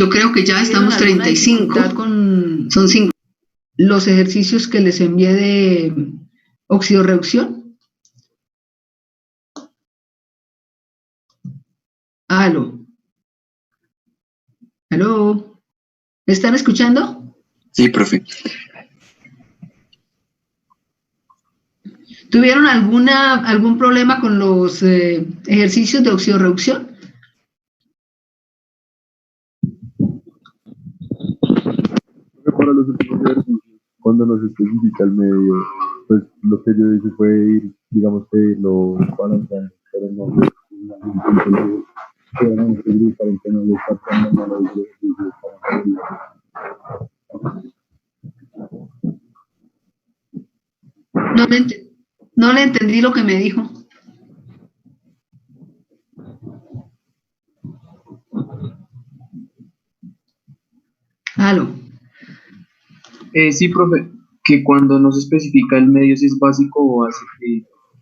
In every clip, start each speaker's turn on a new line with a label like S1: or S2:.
S1: Yo creo que ya estamos 35. Son 5. Los ejercicios que les envié de oxidorreducción. Aló. Aló. ¿Me están escuchando?
S2: Sí, profe.
S1: ¿Tuvieron algún problema con los ejercicios de oxidorreducción?
S3: Para los últimos ejercicios, cuando nos especifica el medio, pues lo que yo hice fue ir, digamos que lo balanceando, pero no fue
S1: No le entendí lo que me dijo. Aló.
S4: Sí, profe, que cuando no se especifica el medio si es básico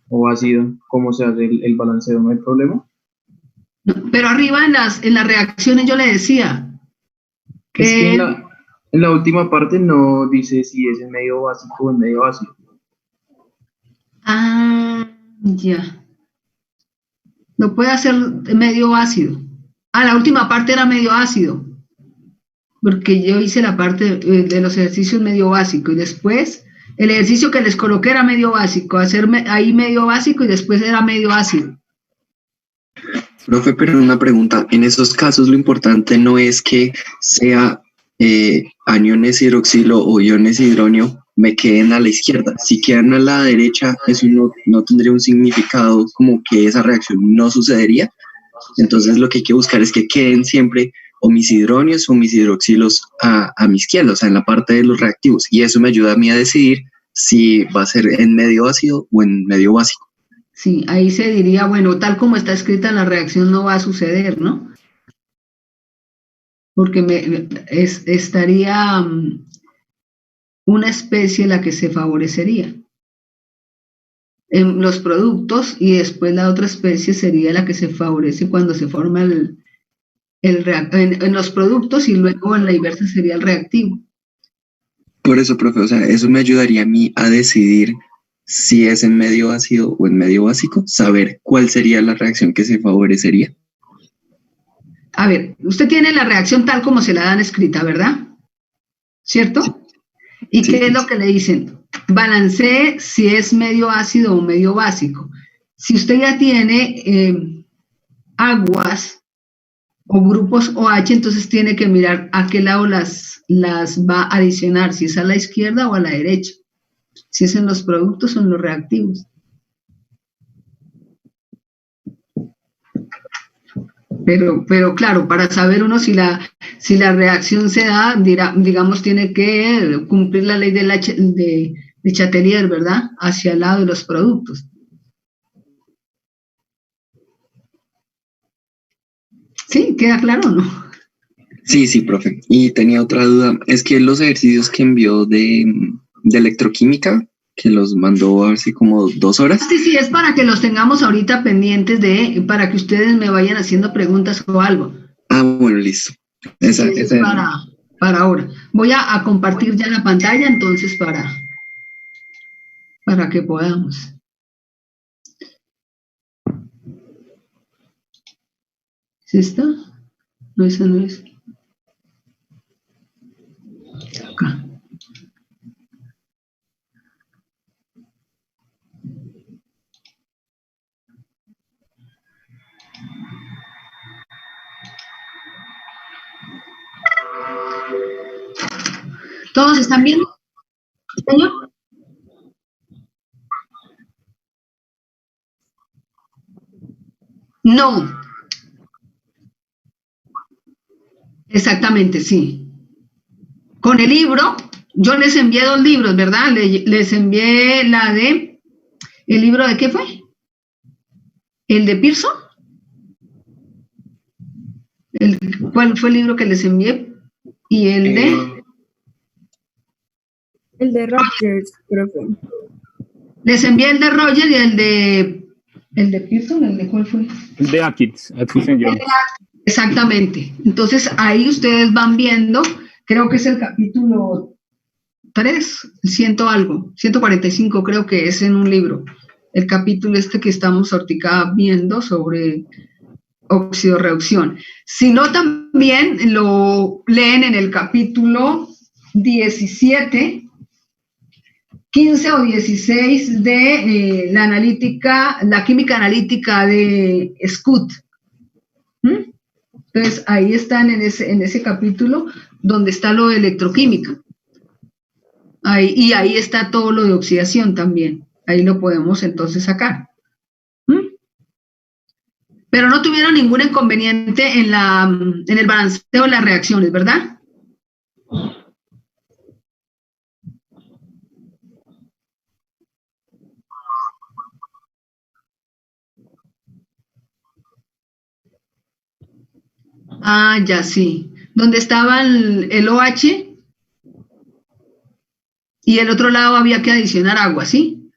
S4: o ácido, ¿cómo se hace el balanceo? ¿No hay problema?
S1: No, pero arriba en las reacciones yo le decía que,
S4: es que en la última parte no dice si es en medio básico o en medio ácido.
S1: Ah, ya. Lo puede hacer medio ácido. Ah, la última parte era medio ácido. Porque yo hice la parte de los ejercicios medio básico y después el ejercicio que les coloqué era medio básico, hacerme ahí medio básico y después era medio ácido.
S2: Profe, pero una pregunta, en esos casos lo importante no es que sea aniones hidroxilo o iones hidronio me queden a la izquierda. Si quedan a la derecha, eso no tendría un significado como que esa reacción no sucedería. Entonces lo que hay que buscar es que queden siempre o mis hidronios o mis hidroxilos a mi izquierda, o sea, en la parte de los reactivos. Y eso me ayuda a mí a decidir si va a ser en medio ácido o en medio básico.
S1: Sí, ahí se diría, bueno, tal como está escrita la reacción no va a suceder, ¿no? Porque estaría una especie la que se favorecería en los productos y después la otra especie sería la que se favorece cuando se forma en los productos y luego en la inversa sería el reactivo.
S2: Por eso, profe, o sea, eso me ayudaría a mí a decidir si es en medio ácido o en medio básico, saber cuál sería la reacción que se favorecería.
S1: A ver, usted tiene la reacción tal como se la dan escrita, ¿verdad? ¿Cierto?
S2: Sí.
S1: ¿Y
S2: Sí,
S1: qué es lo
S2: sí.
S1: que le dicen? Balancee si es medio ácido o medio básico. Si usted ya tiene aguas o grupos OH, entonces tiene que mirar a qué lado las va a adicionar, si es a la izquierda o a la derecha, si es en los productos o en los reactivos. Pero claro, para saber uno si la reacción se da, digamos, tiene que cumplir la ley de Chatelier, ¿verdad? Hacia el lado de los productos. ¿Sí? ¿Queda claro o no?
S2: Sí, profe. Y tenía otra duda, es que los ejercicios que envió de electroquímica, que los mandó así como 2 horas.
S1: Sí, es para que los tengamos ahorita pendientes para que ustedes me vayan haciendo preguntas o algo.
S2: Ah, bueno, listo.
S1: Esa es para ahora. Voy a compartir ya la pantalla entonces para que podamos. ¿Sí está? No, esa no es. Acá. ¿Todos están bien, señor? No. Exactamente, sí. Con el libro, yo les envié 2 libros, ¿verdad? Les envié ¿el libro de qué fue? ¿El de Pearson? ¿Cuál fue el libro que les envié? Y el de...
S5: El de Rogers, profe.
S1: Les envié el de Roger y el de Pearson, ¿el de cuál fue?
S6: El de Atkins, Atkins and Jones.
S1: Exactamente. Entonces ahí ustedes van viendo, creo que es el capítulo 3, 100 algo, 145 creo que es en un libro, el capítulo este que estamos ahorita viendo sobre oxidorreducción. Si no, también lo leen en el capítulo 17, 15 o 16 de la analítica, la química analítica de Scott. Entonces, ahí están en ese capítulo donde está lo de electroquímica. Y ahí está todo lo de oxidación también. Ahí lo podemos entonces sacar. Pero no tuvieron ningún inconveniente en el balanceo de las reacciones, ¿verdad? Ah, ya sí. Donde estaba el OH y el otro lado había que adicionar agua, ¿sí?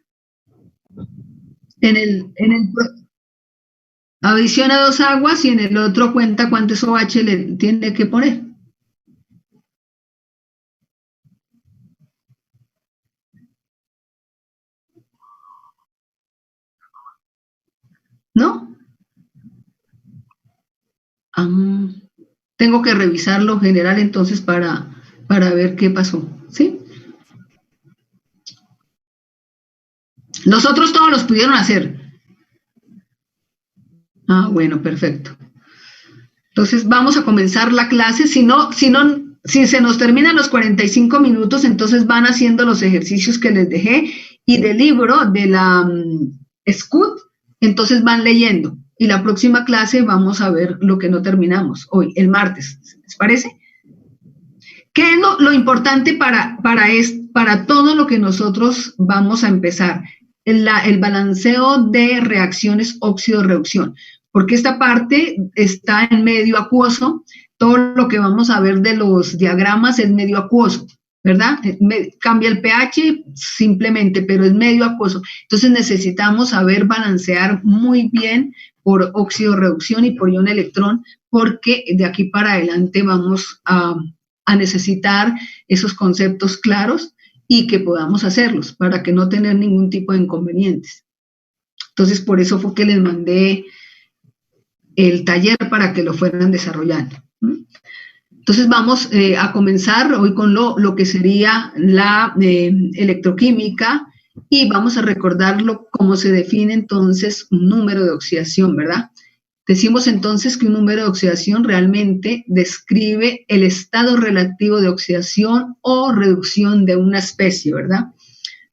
S1: Adiciona 2 aguas y en el otro cuenta cuántos OH le tiene que poner. ¿No? Tengo que revisarlo general entonces para ver qué pasó, ¿sí? Los otros todos los pudieron hacer. Ah, bueno, perfecto. Entonces vamos a comenzar la clase. Si se nos terminan los 45 minutos, entonces van haciendo los ejercicios que les dejé y del libro de la Scott, entonces van leyendo. Y la próxima clase vamos a ver lo que no terminamos hoy, el martes. ¿Les parece? ¿Qué es lo importante para todo lo que nosotros vamos a empezar? El balanceo de reacciones óxido-reducción, porque esta parte está en medio acuoso. Todo lo que vamos a ver de los diagramas es medio acuoso, ¿verdad? Cambia el pH simplemente, pero es medio acuoso. Entonces necesitamos saber balancear muy bien por óxido-reducción y por ion electrón, porque de aquí para adelante vamos a necesitar esos conceptos claros y que podamos hacerlos para que no tener ningún tipo de inconvenientes. Entonces, por eso fue que les mandé el taller para que lo fueran desarrollando. Entonces, vamos a comenzar hoy con lo que sería la electroquímica y vamos a recordarlo cómo se define entonces un número de oxidación, ¿verdad? Decimos entonces que un número de oxidación realmente describe el estado relativo de oxidación o reducción de una especie, ¿verdad?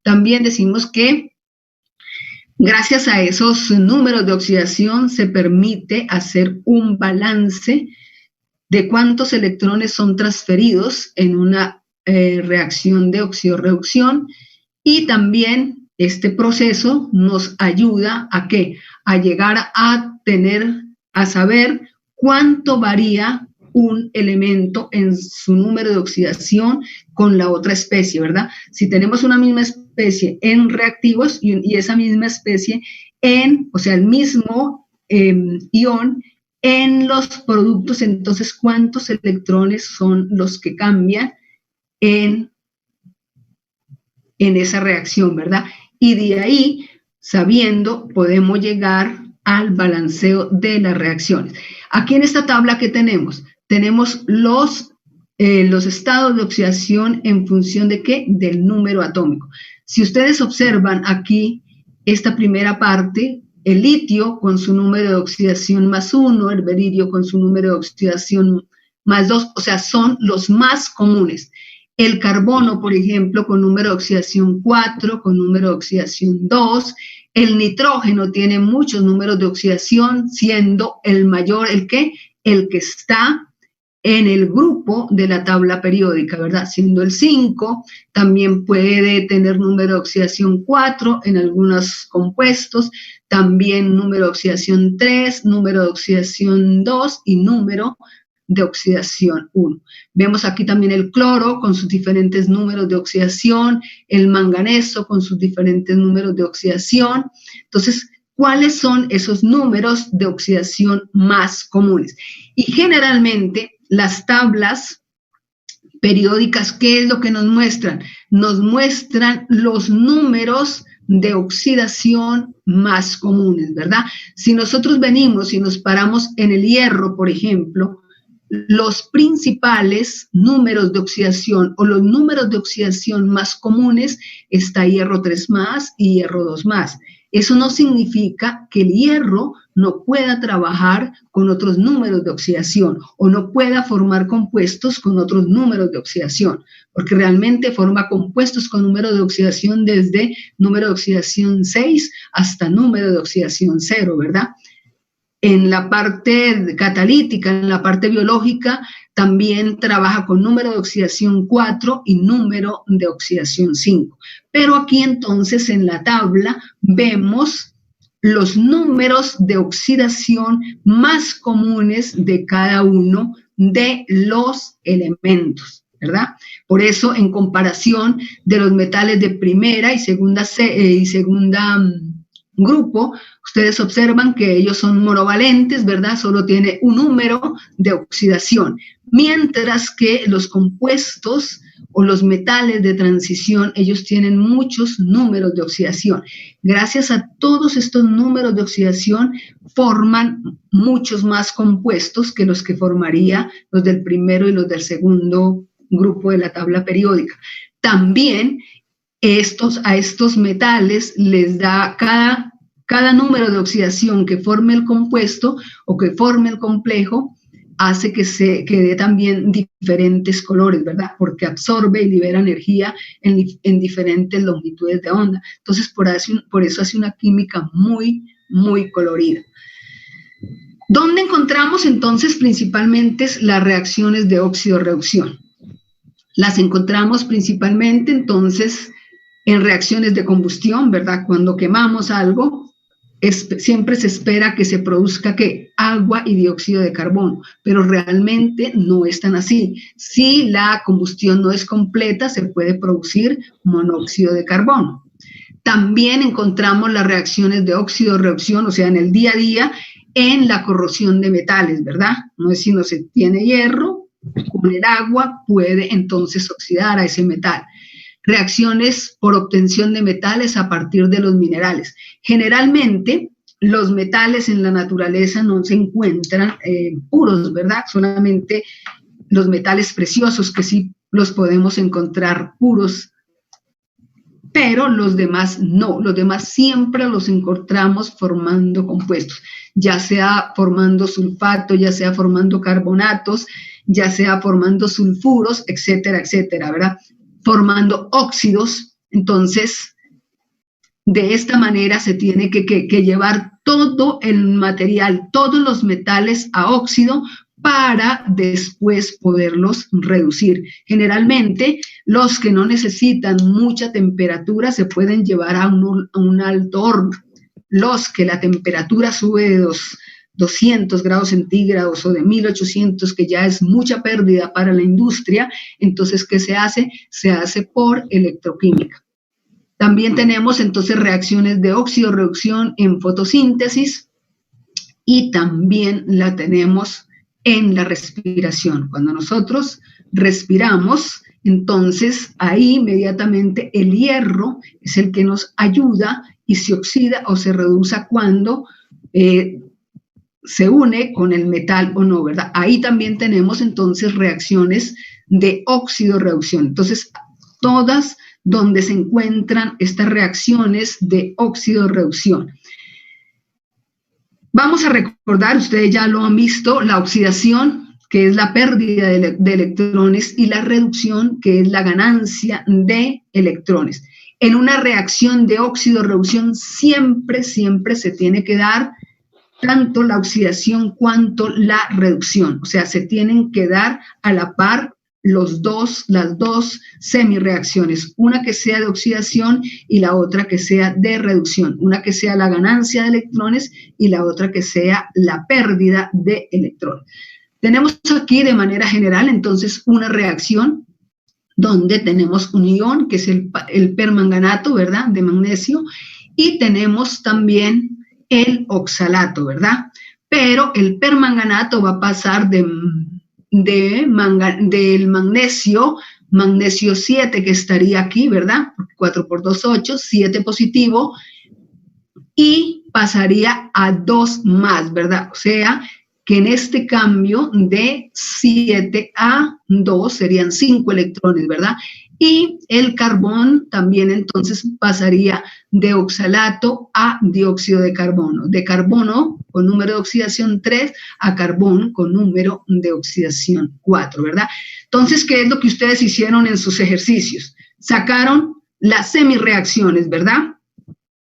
S1: También decimos que gracias a esos números de oxidación se permite hacer un balance de cuántos electrones son transferidos en una reacción de oxidorreducción y también este proceso nos ayuda ¿a qué? A llegar a saber cuánto varía un elemento en su número de oxidación con la otra especie, ¿verdad? Si tenemos una misma especie en reactivos y esa misma especie o sea, el mismo ion en los productos, entonces, ¿cuántos electrones son los que cambian en esa reacción, ¿verdad? Y de ahí, sabiendo, podemos llegar al balanceo de las reacciones. Aquí en esta tabla que tenemos los estados de oxidación en función de ¿qué? Del número atómico. Si ustedes observan aquí esta primera parte, el litio con su número de oxidación +1, el beridio con su número de oxidación +2, o sea, son los más comunes. El carbono, por ejemplo, con número de oxidación 4, con número de oxidación 2. El nitrógeno tiene muchos números de oxidación, siendo el mayor, ¿el qué? El que está en el grupo de la tabla periódica, ¿verdad? Siendo el 5, también puede tener número de oxidación 4 en algunos compuestos, también número de oxidación 3, número de oxidación 2 y número de oxidación 1. Vemos aquí también el cloro con sus diferentes números de oxidación, el manganeso con sus diferentes números de oxidación. Entonces, cuáles son esos números de oxidación más comunes. Y generalmente las tablas periódicas, ¿qué es lo que nos muestran? Nos muestran los números de oxidación más comunes, ¿verdad? Si nosotros venimos y nos paramos en el hierro, por ejemplo, los principales números de oxidación o los números de oxidación más comunes está hierro 3 más y hierro 2 más. Eso no significa que el hierro no pueda trabajar con otros números de oxidación o no pueda formar compuestos con otros números de oxidación, porque realmente forma compuestos con número de oxidación desde número de oxidación 6 hasta número de oxidación 0, ¿verdad? En la parte catalítica, en la parte biológica, también trabaja con número de oxidación 4 y número de oxidación 5. Pero aquí entonces en la tabla vemos los números de oxidación más comunes de cada uno de los elementos, ¿verdad? Por eso, en comparación de los metales de primera y segunda grupo, ustedes observan que ellos son monovalentes, ¿verdad? Solo tiene un número de oxidación, mientras que los compuestos o los metales de transición, ellos tienen muchos números de oxidación. Gracias a todos estos números de oxidación, forman muchos más compuestos que los que formaría los del primero y los del segundo grupo de la tabla periódica. También a estos metales les da cada número de oxidación que forme el compuesto o que forme el complejo, hace que dé también diferentes colores, ¿verdad? Porque absorbe y libera energía en diferentes longitudes de onda. Entonces, por eso hace una química muy, muy colorida. ¿Dónde encontramos entonces principalmente las reacciones de óxido-reducción? Las encontramos principalmente entonces en reacciones de combustión, ¿verdad? Cuando quemamos algo, siempre se espera que se produzca ¿qué? Agua y dióxido de carbono, pero realmente no es tan así. Si la combustión no es completa, se puede producir monóxido de carbono. También encontramos las reacciones de óxido-reducción, o sea, en el día a día, en la corrosión de metales, ¿verdad? No es sino se tiene hierro, con el agua puede entonces oxidar a ese metal. Reacciones por obtención de metales a partir de los minerales. Generalmente, los metales en la naturaleza no se encuentran puros, ¿verdad? Solamente los metales preciosos que sí los podemos encontrar puros, pero los demás no. Los demás siempre los encontramos formando compuestos, ya sea formando sulfato, ya sea formando carbonatos, ya sea formando sulfuros, etcétera, etcétera, ¿verdad? Formando óxidos. Entonces, de esta manera se tiene que llevar todo el material, todos los metales a óxido para después poderlos reducir. Generalmente, los que no necesitan mucha temperatura se pueden llevar a un alto horno. Los que la temperatura sube de 200 grados centígrados o de 1800, que ya es mucha pérdida para la industria, entonces, ¿qué se hace? Se hace por electroquímica. También tenemos entonces reacciones de óxido-reducción en fotosíntesis y también la tenemos en la respiración. Cuando nosotros respiramos, entonces ahí inmediatamente el hierro es el que nos ayuda y se oxida o se reduce cuando se une con el metal o no, ¿verdad? Ahí también tenemos entonces reacciones de óxido-reducción. Entonces, todas donde se encuentran estas reacciones de óxido-reducción. Vamos a recordar, ustedes ya lo han visto, la oxidación, que es la pérdida de electrones, y la reducción, que es la ganancia de electrones. En una reacción de óxido-reducción siempre se tiene que dar tanto la oxidación cuanto la reducción. O sea, se tienen que dar a la par las dos semireacciones, una que sea de oxidación y la otra que sea de reducción, una que sea la ganancia de electrones y la otra que sea la pérdida de electrones. Tenemos aquí de manera general entonces una reacción donde tenemos un ion que es el permanganato, ¿verdad?, de magnesio, y tenemos también el oxalato, ¿verdad? Pero el permanganato va a pasar del magnesio 7, que estaría aquí, ¿verdad? 4 por 2, 8, 7 positivo, y pasaría a 2 más, ¿verdad? O sea, que en este cambio de 7 a 2 serían 5 electrones, ¿verdad? Y el carbón también entonces pasaría de oxalato a dióxido de carbono con número de oxidación 3 a carbón con número de oxidación 4, ¿verdad? Entonces, ¿qué es lo que ustedes hicieron en sus ejercicios? Sacaron las semirreacciones, ¿verdad?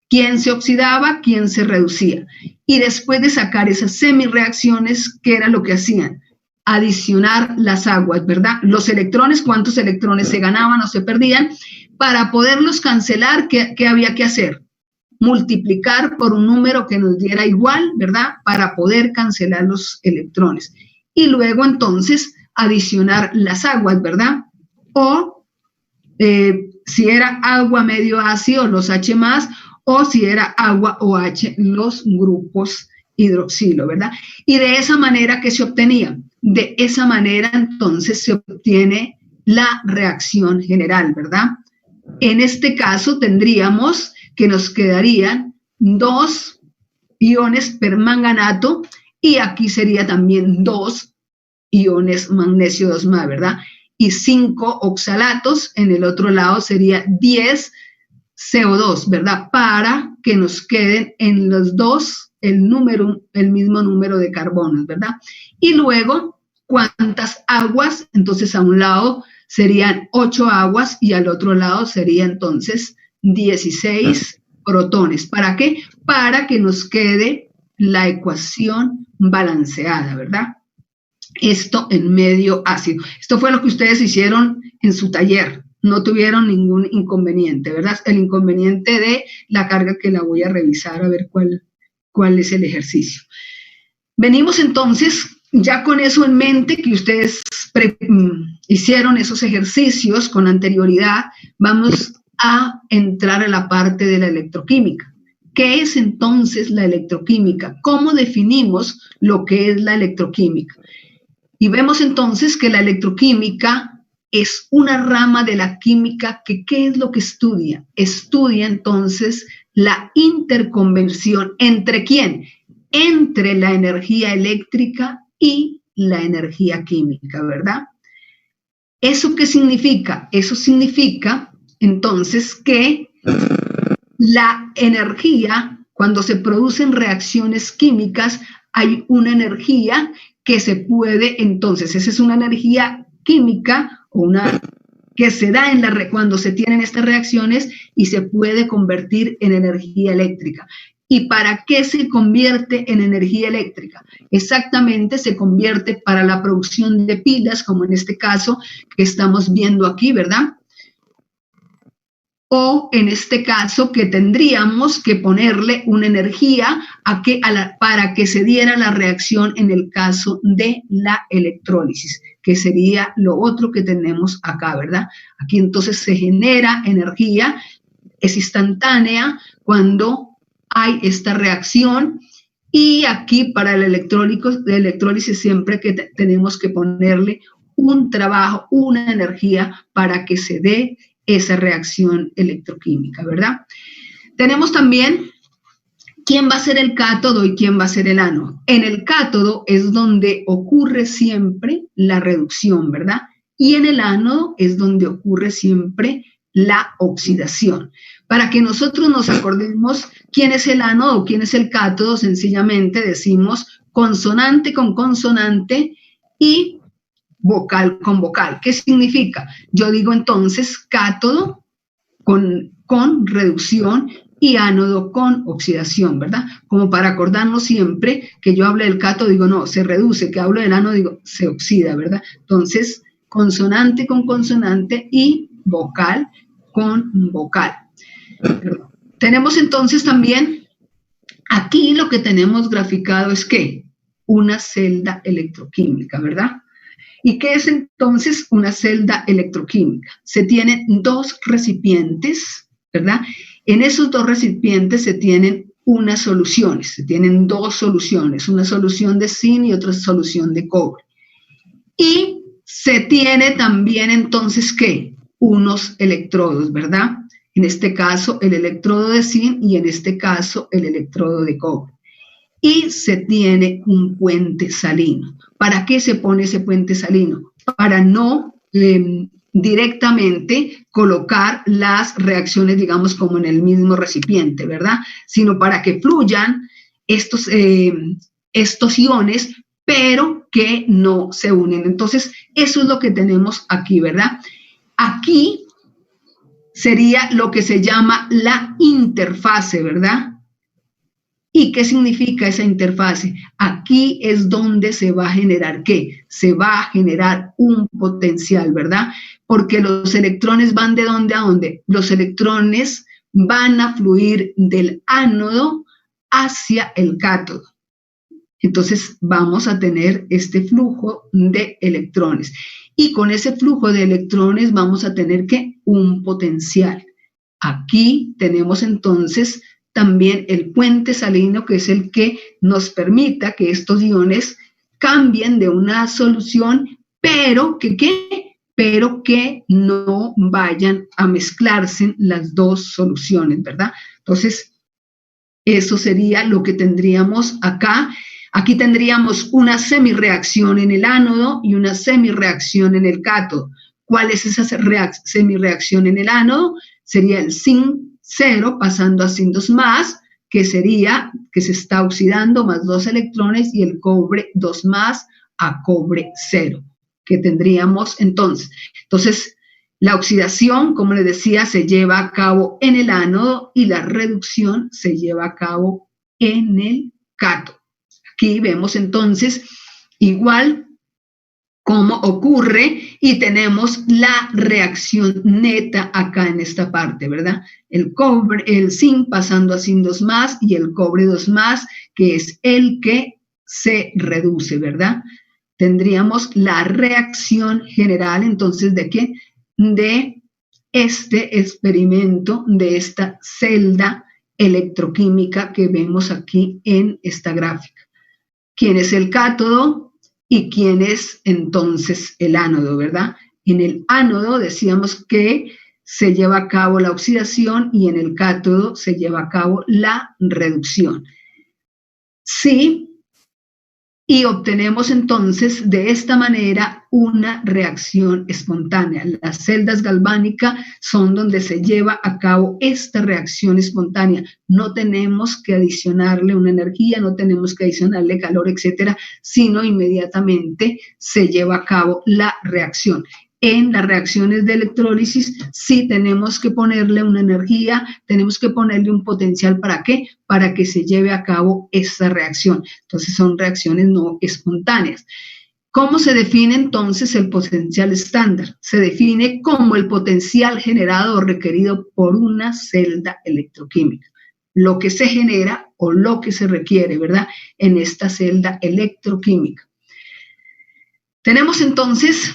S1: ¿Quién se oxidaba? ¿Quién se reducía? Y después de sacar esas semirreacciones, ¿qué era lo que hacían? Adicionar las aguas, ¿verdad? Los electrones, ¿cuántos electrones se ganaban o se perdían? Para poderlos cancelar, ¿qué había que hacer? Multiplicar por un número que nos diera igual, ¿verdad? Para poder cancelar los electrones. Y luego entonces adicionar las aguas, ¿verdad? O si era agua medio ácido, los H+, o si era agua OH, los grupos hidroxilo, ¿verdad? Y de esa manera, ¿qué se obtenía? De esa manera, entonces, se obtiene la reacción general, ¿verdad? En este caso, tendríamos que nos quedarían 2 iones permanganato y aquí sería también 2 iones magnesio 2+, ¿verdad? Y 5 oxalatos, en el otro lado sería 10 CO2, ¿verdad? Para que nos queden en los dos el mismo número de carbonos, ¿verdad? Y luego, ¿cuántas aguas? Entonces, a un lado serían 8 aguas y al otro lado sería entonces 16 protones. ¿Para qué? Para que nos quede la ecuación balanceada, ¿verdad? Esto en medio ácido. Esto fue lo que ustedes hicieron en su taller. No tuvieron ningún inconveniente, ¿verdad? El inconveniente de la carga, que la voy a revisar a ver cuál es el ejercicio. Venimos entonces, ya con eso en mente, que ustedes hicieron esos ejercicios con anterioridad, vamos a entrar a la parte de la electroquímica. ¿Qué es entonces la electroquímica? ¿Cómo definimos lo que es la electroquímica? Y vemos entonces que la electroquímica es una rama de la química que, ¿qué es lo que estudia? Estudia entonces la interconversión. ¿Entre quién? Entre la energía eléctrica y la energía química, ¿verdad? ¿Eso qué significa? Eso significa entonces que la energía, cuando se producen reacciones químicas, hay una energía que se puede, entonces, esa es una energía química o una que se da cuando se tienen estas reacciones y se puede convertir en energía eléctrica. ¿Y para qué se convierte en energía eléctrica? Exactamente, se convierte para la producción de pilas, como en este caso que estamos viendo aquí, ¿verdad? O en este caso que tendríamos que ponerle una energía para que se diera la reacción en el caso de la electrólisis, que sería lo otro que tenemos acá, ¿verdad? Aquí entonces se genera energía, es instantánea cuando hay esta reacción, y aquí para el electrólisis siempre que tenemos que ponerle un trabajo, una energía para que se dé esa reacción electroquímica, ¿verdad? Tenemos también quién va a ser el cátodo y quién va a ser el ánodo. En el cátodo es donde ocurre siempre la reducción, ¿verdad? Y en el ánodo es donde ocurre siempre la oxidación. Para que nosotros nos acordemos quién es el ánodo o quién es el cátodo, sencillamente decimos consonante con consonante y vocal con vocal. ¿Qué significa? Yo digo entonces cátodo con reducción y ánodo con oxidación, ¿verdad? Como para acordarnos siempre que yo hable del cátodo, digo no, se reduce, que hablo del ánodo, digo se oxida, ¿verdad? Entonces, consonante con consonante y vocal con vocal. Tenemos entonces también, aquí lo que tenemos graficado es que una celda electroquímica, ¿verdad? ¿Y qué es entonces una celda electroquímica? Se tienen dos recipientes, ¿verdad? En esos dos recipientes se tienen unas soluciones, se tienen dos soluciones, una solución de zinc y otra solución de cobre. Y se tiene también entonces, ¿qué? Unos electrodos, ¿verdad? En este caso, el electrodo de zinc y en este caso, el electrodo de cobre. Y se tiene un puente salino. ¿Para qué se pone ese puente salino? Para no directamente colocar las reacciones, digamos, como en el mismo recipiente, ¿verdad? Sino para que fluyan estos iones, pero que no se unen. Entonces, eso es lo que tenemos aquí, ¿verdad? Aquí sería lo que se llama la interfase, ¿verdad? ¿Y qué significa esa interfase? Aquí es donde se va a generar, ¿qué? Se va a generar un potencial, ¿verdad? Porque los electrones van ¿de dónde a dónde? Los electrones van a fluir del ánodo hacia el cátodo. Entonces vamos a tener este flujo de electrones. Y con ese flujo de electrones vamos a tener, ¿qué? Un potencial. Aquí tenemos entonces también el puente salino, que es el que nos permita que estos iones cambien de una solución, pero que no vayan a mezclarse las dos soluciones, ¿verdad? Entonces, eso sería lo que tendríamos acá. Aquí tendríamos una semirreacción en el ánodo y una semirreacción en el cátodo. ¿Cuál es esa semirreacción en el ánodo? Sería el zinc 0 pasando a zinc 2+, que sería que se está oxidando más 2 electrones, y el cobre 2+ a cobre 0, que tendríamos entonces. Entonces, la oxidación, como les decía, se lleva a cabo en el ánodo y la reducción se lleva a cabo en el cátodo. Aquí vemos entonces igual cómo ocurre y tenemos la reacción neta acá en esta parte, ¿verdad? El cobre, el zinc pasando a zinc 2+ y el cobre 2+, que es el que se reduce, ¿verdad? Tendríamos la reacción general, entonces, ¿de qué? De este experimento, de esta celda electroquímica que vemos aquí en esta gráfica. ¿Quién es el cátodo? ¿Y quién es entonces el ánodo, verdad? En el ánodo decíamos que se lleva a cabo la oxidación y en el cátodo se lleva a cabo la reducción. Sí, y obtenemos entonces de esta manera una reacción espontánea. Las celdas galvánicas son donde se lleva a cabo esta reacción espontánea. No tenemos que adicionarle una energía, no tenemos que adicionarle calor, etcétera, sino inmediatamente se lleva a cabo la reacción. En las reacciones de electrólisis sí tenemos que ponerle una energía, tenemos que ponerle un potencial. ¿Para qué? Para que se lleve a cabo esta reacción. Entonces son reacciones no espontáneas. ¿Cómo se define entonces el potencial estándar? Se define como el potencial generado o requerido por una celda electroquímica. Lo que se genera o lo que se requiere, ¿verdad? En esta celda electroquímica. Tenemos entonces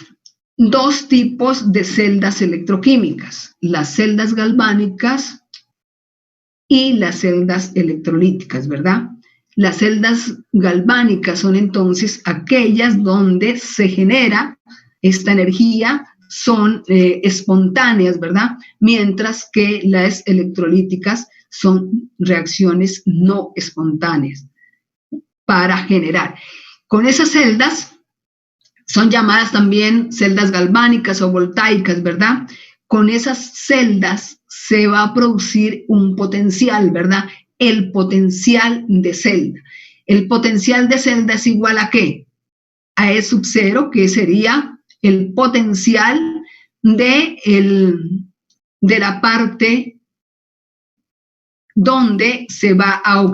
S1: dos tipos de celdas electroquímicas, las celdas galvánicas y las celdas electrolíticas, ¿verdad? Las celdas galvánicas son entonces aquellas donde se genera esta energía, son espontáneas, ¿verdad? Mientras que las electrolíticas son reacciones no espontáneas para generar. Con esas celdas son llamadas también celdas galvánicas o voltaicas, ¿verdad? Con esas celdas se va a producir un potencial, ¿verdad? El potencial de celda. El potencial de celda es igual a ¿qué? A E sub 0, que sería el potencial de la parte donde se va a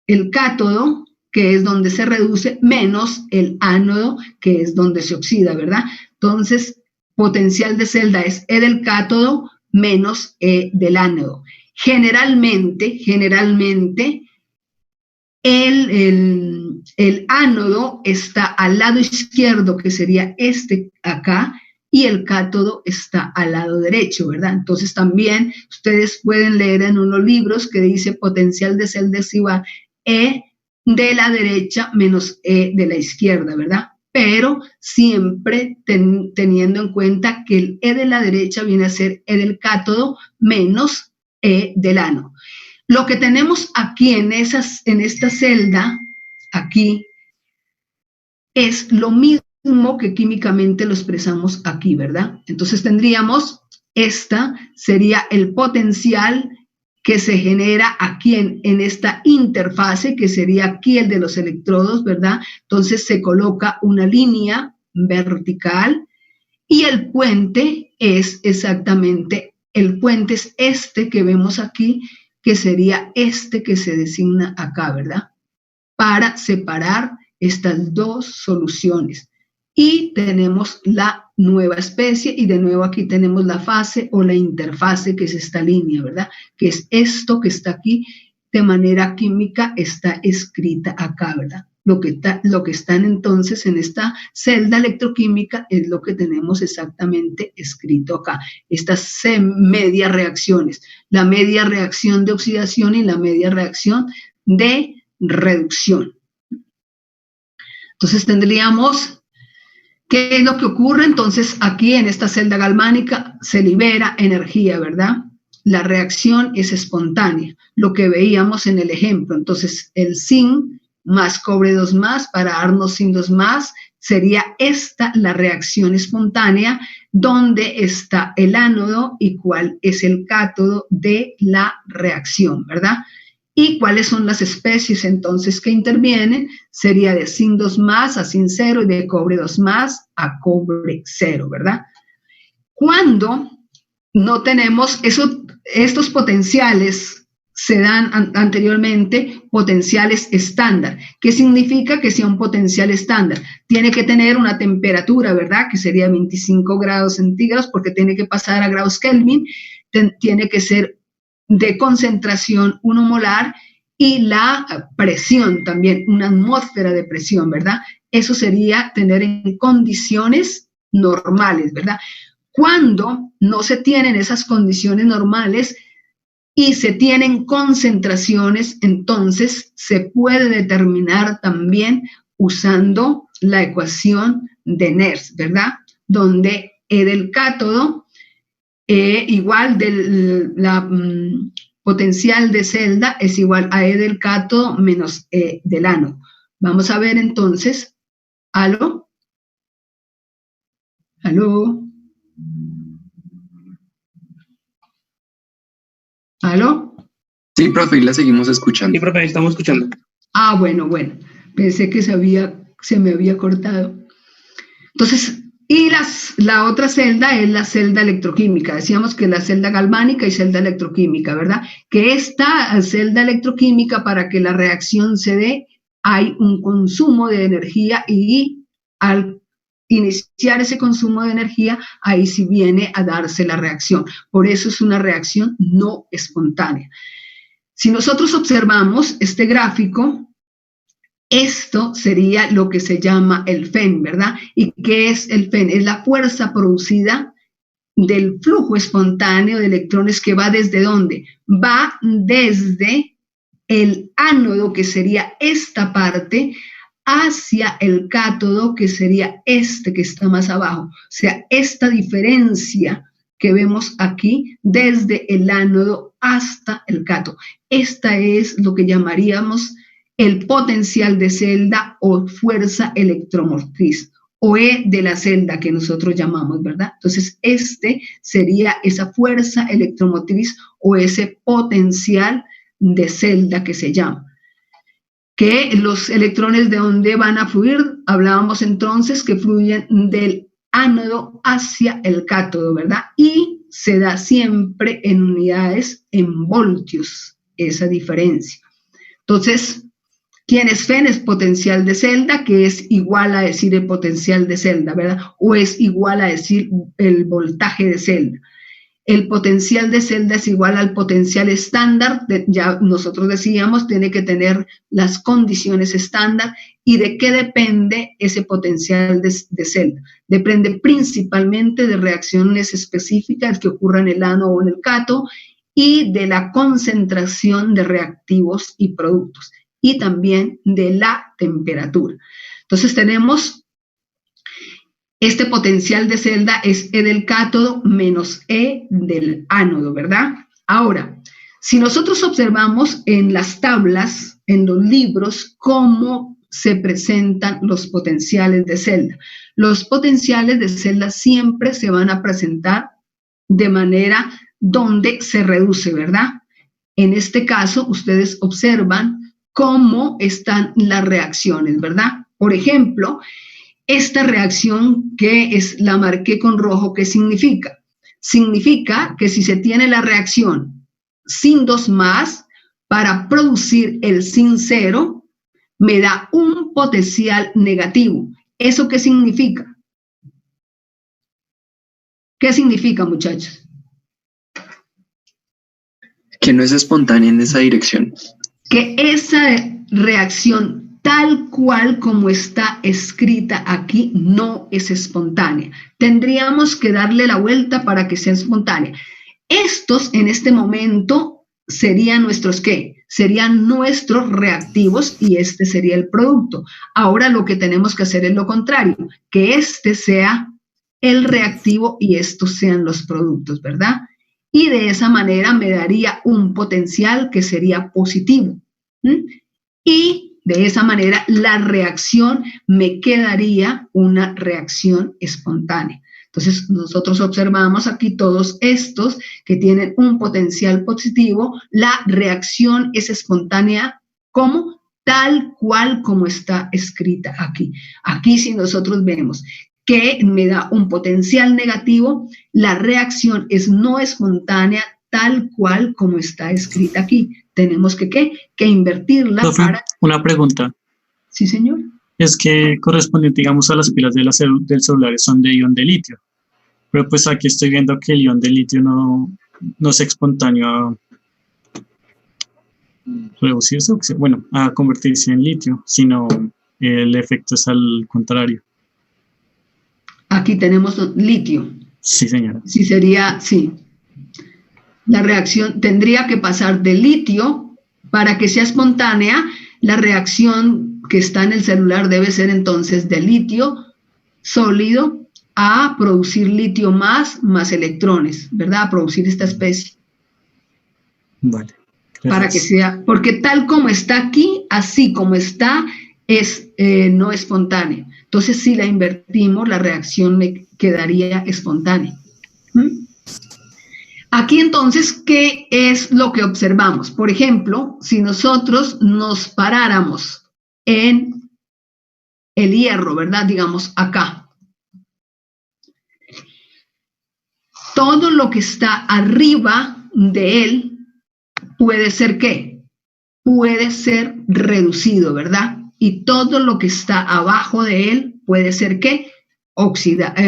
S1: el cátodo, que es donde se reduce, menos el ánodo, que es donde se oxida, ¿verdad? Entonces, potencial de celda es E del cátodo menos E del ánodo. Generalmente, el ánodo está al lado izquierdo, que sería este acá, y el cátodo está al lado derecho, ¿verdad? Entonces también ustedes pueden leer en unos libros que dice potencial de celda es igual E de la derecha menos E de la izquierda, ¿verdad? Pero siempre teniendo en cuenta que el E de la derecha viene a ser E del cátodo menos E del ánodo. Lo que tenemos aquí en esta celda, aquí, es lo mismo que químicamente lo expresamos aquí, ¿verdad? Entonces tendríamos, esta sería el potencial que se genera aquí en esta interfase, que sería aquí el de los electrodos, ¿verdad? Entonces se coloca una línea vertical y el puente es exactamente, el puente es este que vemos aquí, que sería este que se designa acá, ¿verdad? Para separar estas dos soluciones. Y tenemos la nueva especie y de nuevo aquí tenemos la fase o la interfase, que es esta línea, ¿verdad? Que es esto que está aquí, de manera química está escrita acá, ¿verdad? Lo que están entonces en esta celda electroquímica es lo que tenemos exactamente escrito acá. Estas medias reacciones, la media reacción de oxidación y la media reacción de reducción. Entonces tendríamos, ¿qué es lo que ocurre? Entonces aquí en esta celda galvánica se libera energía, ¿verdad? La reacción es espontánea, lo que veíamos en el ejemplo. Entonces el zinc más cobre 2 más para darnos zinc 2 más, sería esta la reacción espontánea, donde está el ánodo y cuál es el cátodo de la reacción, ¿verdad? ¿Y cuáles son las especies entonces que intervienen? Sería de zinc 2 más a zinc 0 y de cobre 2 más a cobre 0, ¿verdad? Cuando no tenemos estos potenciales, se dan anteriormente potenciales estándar. ¿Qué significa que sea un potencial estándar? Tiene que tener una temperatura, ¿verdad? Que sería 25 grados centígrados porque tiene que pasar a grados Kelvin, tiene que ser de concentración 1 molar y la presión también, una atmósfera de presión, ¿verdad? Eso sería tener en condiciones normales, ¿verdad? Cuando no se tienen esas condiciones normales y se tienen concentraciones, entonces se puede determinar también usando la ecuación de Nernst, ¿verdad? Donde E del cátodo igual la potencial de celda es igual a E del cátodo menos E del ánodo. Vamos a ver entonces, ¿aló? ¿Aló? ¿Aló?
S2: Sí, profe, y la seguimos escuchando.
S4: Sí, profe, estamos escuchando.
S1: Ah, bueno, pensé que se me había cortado. Entonces, y la otra celda es la celda electroquímica. Decíamos que la celda galvánica y celda electroquímica, ¿verdad? Que esta celda electroquímica, para que la reacción se dé, hay un consumo de energía y al iniciar ese consumo de energía, ahí sí viene a darse la reacción. Por eso es una reacción no espontánea. Si nosotros observamos este gráfico, esto sería lo que se llama el FEN, ¿verdad? ¿Y qué es el FEN? Es la fuerza producida del flujo espontáneo de electrones que va desde ¿dónde? Va desde el ánodo, que sería esta parte, hacia el cátodo, que sería este que está más abajo. O sea, esta diferencia que vemos aquí desde el ánodo hasta el cátodo. Esta es lo que llamaríamos el potencial de celda o fuerza electromotriz, o E de la celda que nosotros llamamos, ¿verdad? Entonces, este sería esa fuerza electromotriz o ese potencial de celda que se llama. Que los electrones de dónde van a fluir, hablábamos entonces que fluyen del ánodo hacia el cátodo, ¿verdad? Y se da siempre en unidades, en voltios, esa diferencia. Entonces, ¿quién es FEN? Es potencial de celda, que es igual a decir el potencial de celda, ¿verdad? O es igual a decir el voltaje de celda. El potencial de celda es igual al potencial estándar, ya nosotros decíamos, tiene que tener las condiciones estándar. ¿Y de qué depende ese potencial de celda? Depende principalmente de reacciones específicas que ocurran en el ánodo o en el cátodo y de la concentración de reactivos y productos y también de la temperatura. Entonces tenemos este potencial de celda es E del cátodo menos E del ánodo, ¿verdad? Ahora, si nosotros observamos en las tablas, en los libros, cómo se presentan los potenciales de celda. Los potenciales de celda siempre se van a presentar de manera donde se reduce, ¿verdad? En este caso, ustedes observan cómo están las reacciones, ¿verdad? Por ejemplo, esta reacción que la marqué con rojo, ¿qué significa? Significa que si se tiene la reacción sin 2 más, para producir el sin 0, me da un potencial negativo. ¿Eso qué significa? ¿Qué significa, muchachos?
S2: Que no es espontánea en esa dirección.
S1: Que esa reacción tal cual como está escrita aquí, no es espontánea. Tendríamos que darle la vuelta para que sea espontánea. Estos, en este momento, serían nuestros, ¿qué? Serían nuestros reactivos y este sería el producto. Ahora lo que tenemos que hacer es lo contrario, que este sea el reactivo y estos sean los productos, ¿verdad? Y de esa manera me daría un potencial que sería positivo. Y de esa manera, la reacción me quedaría una reacción espontánea. Entonces, nosotros observamos aquí todos estos que tienen un potencial positivo. La reacción es espontánea, ¿cómo? Tal cual como está escrita aquí. Aquí, si nosotros vemos que me da un potencial negativo, la reacción es no espontánea, tal cual como está escrita aquí. Tenemos que, ¿qué? Que invertirla.
S6: Profe, una pregunta.
S1: Sí, señor.
S6: Es que correspondiente, digamos, a las pilas del celular son de ion de litio. Pero pues aquí estoy viendo que el ion de litio no es espontáneo a reducirse, bueno, a convertirse en litio, sino el efecto es al contrario.
S1: Aquí tenemos litio.
S6: Sí, señora.
S1: Sí, sería, sí. La reacción tendría que pasar de litio para que sea espontánea. La reacción que está en el celular debe ser entonces de litio sólido a producir litio más electrones, ¿verdad? A producir esta especie.
S6: Vale. Gracias.
S1: Para que sea, porque tal como está aquí, así como está, es no espontánea. Entonces, si la invertimos, la reacción me quedaría espontánea. Aquí entonces, ¿qué es lo que observamos? Por ejemplo, si nosotros nos paráramos en el hierro, ¿verdad? Digamos acá. Todo lo que está arriba de él puede ser ¿qué? Puede ser reducido, ¿verdad? Y todo lo que está abajo de él puede ser ¿qué? Oxidado.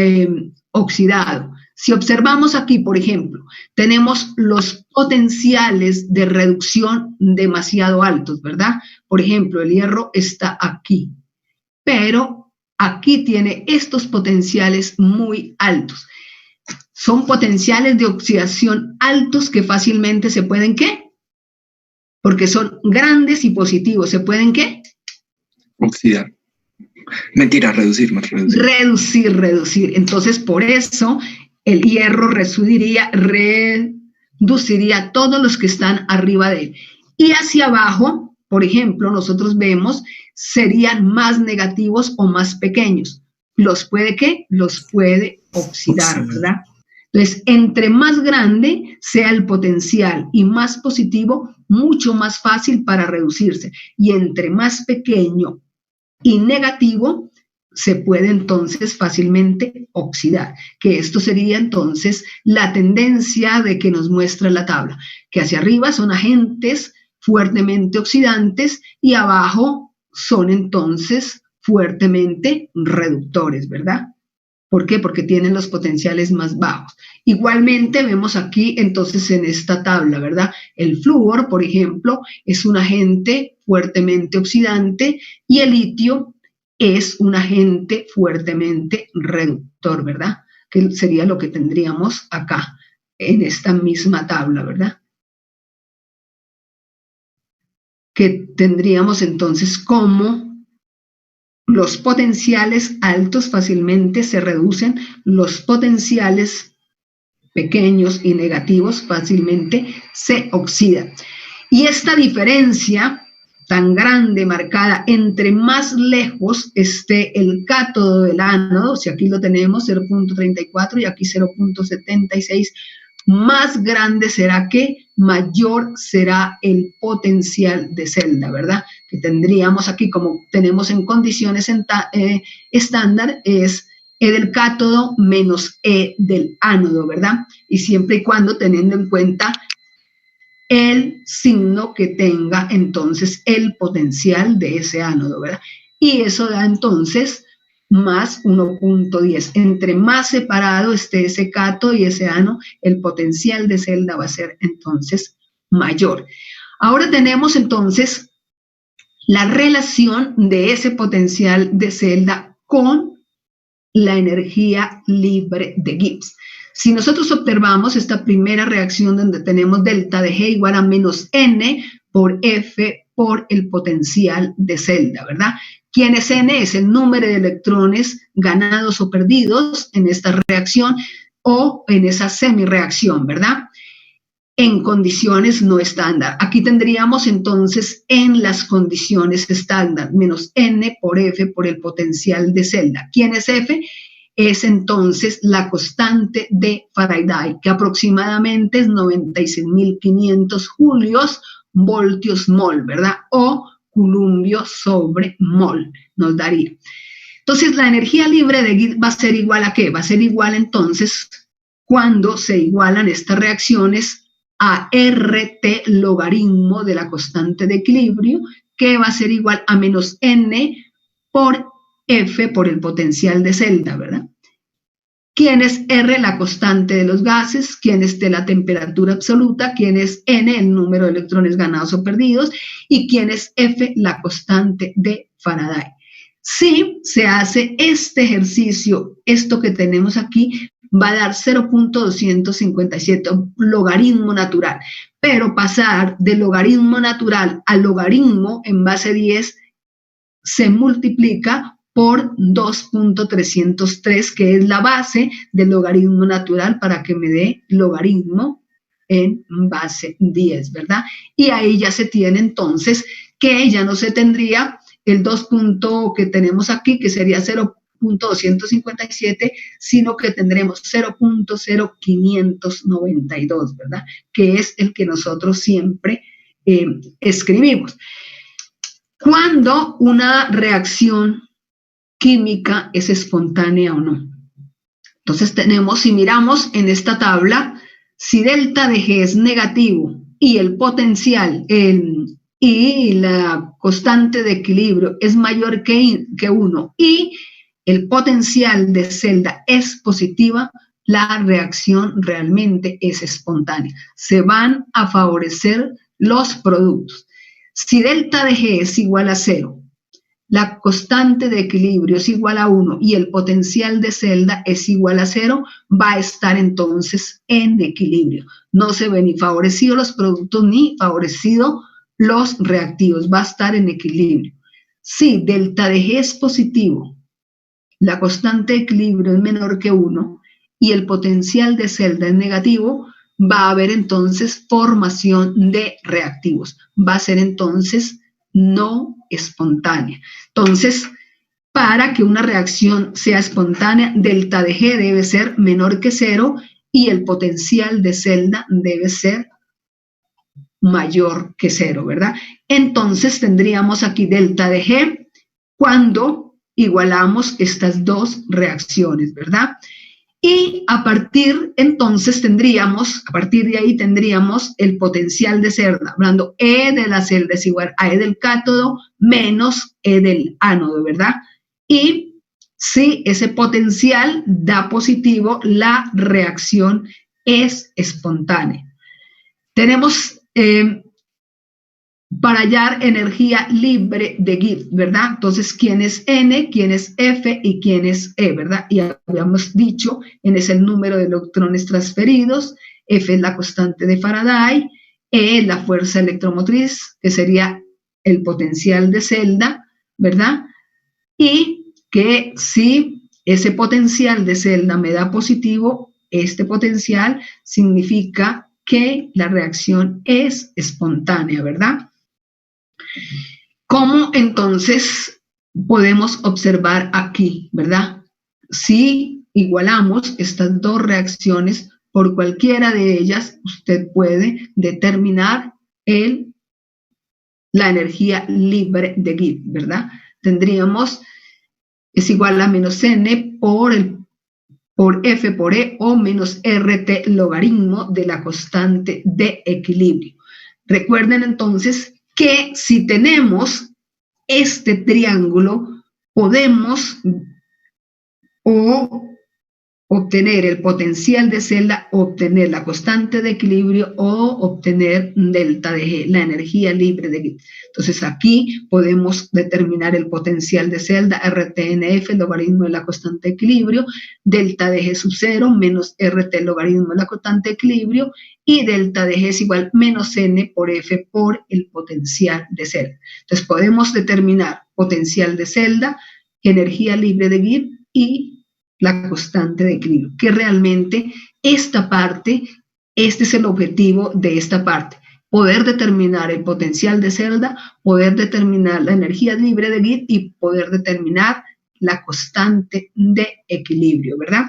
S1: Si observamos aquí, por ejemplo, tenemos los potenciales de reducción demasiado altos, ¿verdad? Por ejemplo, el hierro está aquí, pero aquí tiene estos potenciales muy altos. Son potenciales de oxidación altos que fácilmente se pueden, ¿qué? Porque son grandes y positivos. ¿Se pueden, qué?
S2: Oxidar. Mentira, reducir más.
S1: Reducir. Entonces, por eso el hierro reduciría todos los que están arriba de él. Y hacia abajo, por ejemplo, nosotros vemos, serían más negativos o más pequeños. ¿Los puede qué? Los puede oxidar, ¿verdad? Entonces, entre más grande sea el potencial y más positivo, mucho más fácil para reducirse. Y entre más pequeño y negativo, se puede entonces fácilmente oxidar, que esto sería entonces la tendencia de que nos muestra la tabla, que hacia arriba son agentes fuertemente oxidantes y abajo son entonces fuertemente reductores, ¿verdad? ¿Por qué? Porque tienen los potenciales más bajos. Igualmente vemos aquí entonces en esta tabla, ¿verdad? El flúor, por ejemplo, es un agente fuertemente oxidante y el litio es un agente fuertemente reductor, ¿verdad? Que sería lo que tendríamos acá en esta misma tabla, ¿verdad? Que tendríamos entonces como los potenciales altos fácilmente se reducen, los potenciales pequeños y negativos fácilmente se oxidan. Y esta diferencia tan grande, marcada, entre más lejos esté el cátodo del ánodo, si aquí lo tenemos 0.34 y aquí 0.76, más grande será que mayor será el potencial de celda, ¿verdad? Que tendríamos aquí, como tenemos en condiciones estándar, es E del cátodo menos E del ánodo, ¿verdad? Y siempre y cuando teniendo en cuenta el signo que tenga entonces el potencial de ese ánodo, ¿verdad? Y eso da entonces más 1.10. Entre más separado esté ese cátodo y ese ánodo, el potencial de celda va a ser entonces mayor. Ahora tenemos entonces la relación de ese potencial de celda con la energía libre de Gibbs. Si nosotros observamos esta primera reacción donde tenemos delta de G igual a menos N por F por el potencial de celda, ¿verdad? ¿Quién es N? Es el número de electrones ganados o perdidos en esta reacción o en esa semireacción, ¿verdad? En condiciones no estándar. Aquí tendríamos entonces en las condiciones estándar menos N por F por el potencial de celda. ¿Quién es F? Es entonces la constante de Faraday, que aproximadamente es 96.500 julios voltios mol, ¿verdad? O columbio sobre mol nos daría. Entonces, la energía libre de Gibbs va a ser igual a ¿qué? Va a ser igual entonces cuando se igualan estas reacciones a RT logaritmo de la constante de equilibrio, que va a ser igual a menos N por F por el potencial de celda, ¿verdad? ¿Quién es R? La constante de los gases. ¿Quién es T? La temperatura absoluta. ¿Quién es N? El número de electrones ganados o perdidos. ¿Y quién es F? La constante de Faraday. Si se hace este ejercicio, esto que tenemos aquí, va a dar 0.257, logaritmo natural. Pero pasar de logaritmo natural a logaritmo en base 10 se multiplica por 2.303, que es la base del logaritmo natural para que me dé logaritmo en base 10, ¿verdad? Y ahí ya se tiene entonces que ya no se tendría el 2. Que tenemos aquí, que sería 0.257, sino que tendremos 0.0592, ¿verdad? Que es el que nosotros siempre escribimos. Cuando una reacción química es espontánea o no. Entonces tenemos, si miramos en esta tabla, si delta de G es negativo y el potencial y la constante de equilibrio es mayor que 1 y el potencial de celda es positiva, la reacción realmente es espontánea. Se van a favorecer los productos. Si delta de G es igual a 0, la constante de equilibrio es igual a 1 y el potencial de celda es igual a 0, va a estar entonces en equilibrio. No se ven ni favorecidos los productos ni favorecidos los reactivos, va a estar en equilibrio. Si delta de G es positivo, la constante de equilibrio es menor que 1 y el potencial de celda es negativo, va a haber entonces formación de reactivos. Va a ser entonces no espontánea. Entonces, para que una reacción sea espontánea, delta de G debe ser menor que 0 y el potencial de celda debe ser mayor que 0, ¿verdad? Entonces tendríamos aquí delta de G cuando igualamos estas dos reacciones, ¿verdad? Y a partir de ahí tendríamos el potencial de celda, hablando E de la celda es igual a E del cátodo menos E del ánodo, ¿verdad? Y Si ese potencial da positivo, la reacción es espontánea. Tenemos para hallar energía libre de Gibbs, ¿verdad? Entonces, ¿quién es N, quién es F y quién es E, ¿verdad? Y habíamos dicho, N es el número de electrones transferidos, F es la constante de Faraday, E es la fuerza electromotriz, que sería el potencial de celda, ¿verdad? Y que si ese potencial de celda me da positivo, este potencial significa que la reacción es espontánea, ¿verdad? ¿Cómo entonces podemos observar aquí, verdad? Si igualamos estas dos reacciones, por cualquiera de ellas, usted puede determinar la energía libre de Gibbs, ¿verdad? Tendríamos, es igual a menos N por F por E o menos RT logaritmo de la constante de equilibrio. Recuerden entonces que si tenemos este triángulo, podemos obtener el potencial de celda, obtener la constante de equilibrio o obtener delta de G, la energía libre de Gibbs. Entonces aquí podemos determinar el potencial de celda, RTNF, logaritmo de la constante de equilibrio, delta de G sub 0 menos RT logaritmo de la constante de equilibrio y delta de G es igual menos N por F por el potencial de celda. Entonces podemos determinar potencial de celda, energía libre de Gibbs y la constante de equilibrio, que realmente esta parte, este es el objetivo de esta parte, poder determinar el potencial de celda, poder determinar la energía libre de Gibbs y poder determinar la constante de equilibrio, ¿verdad?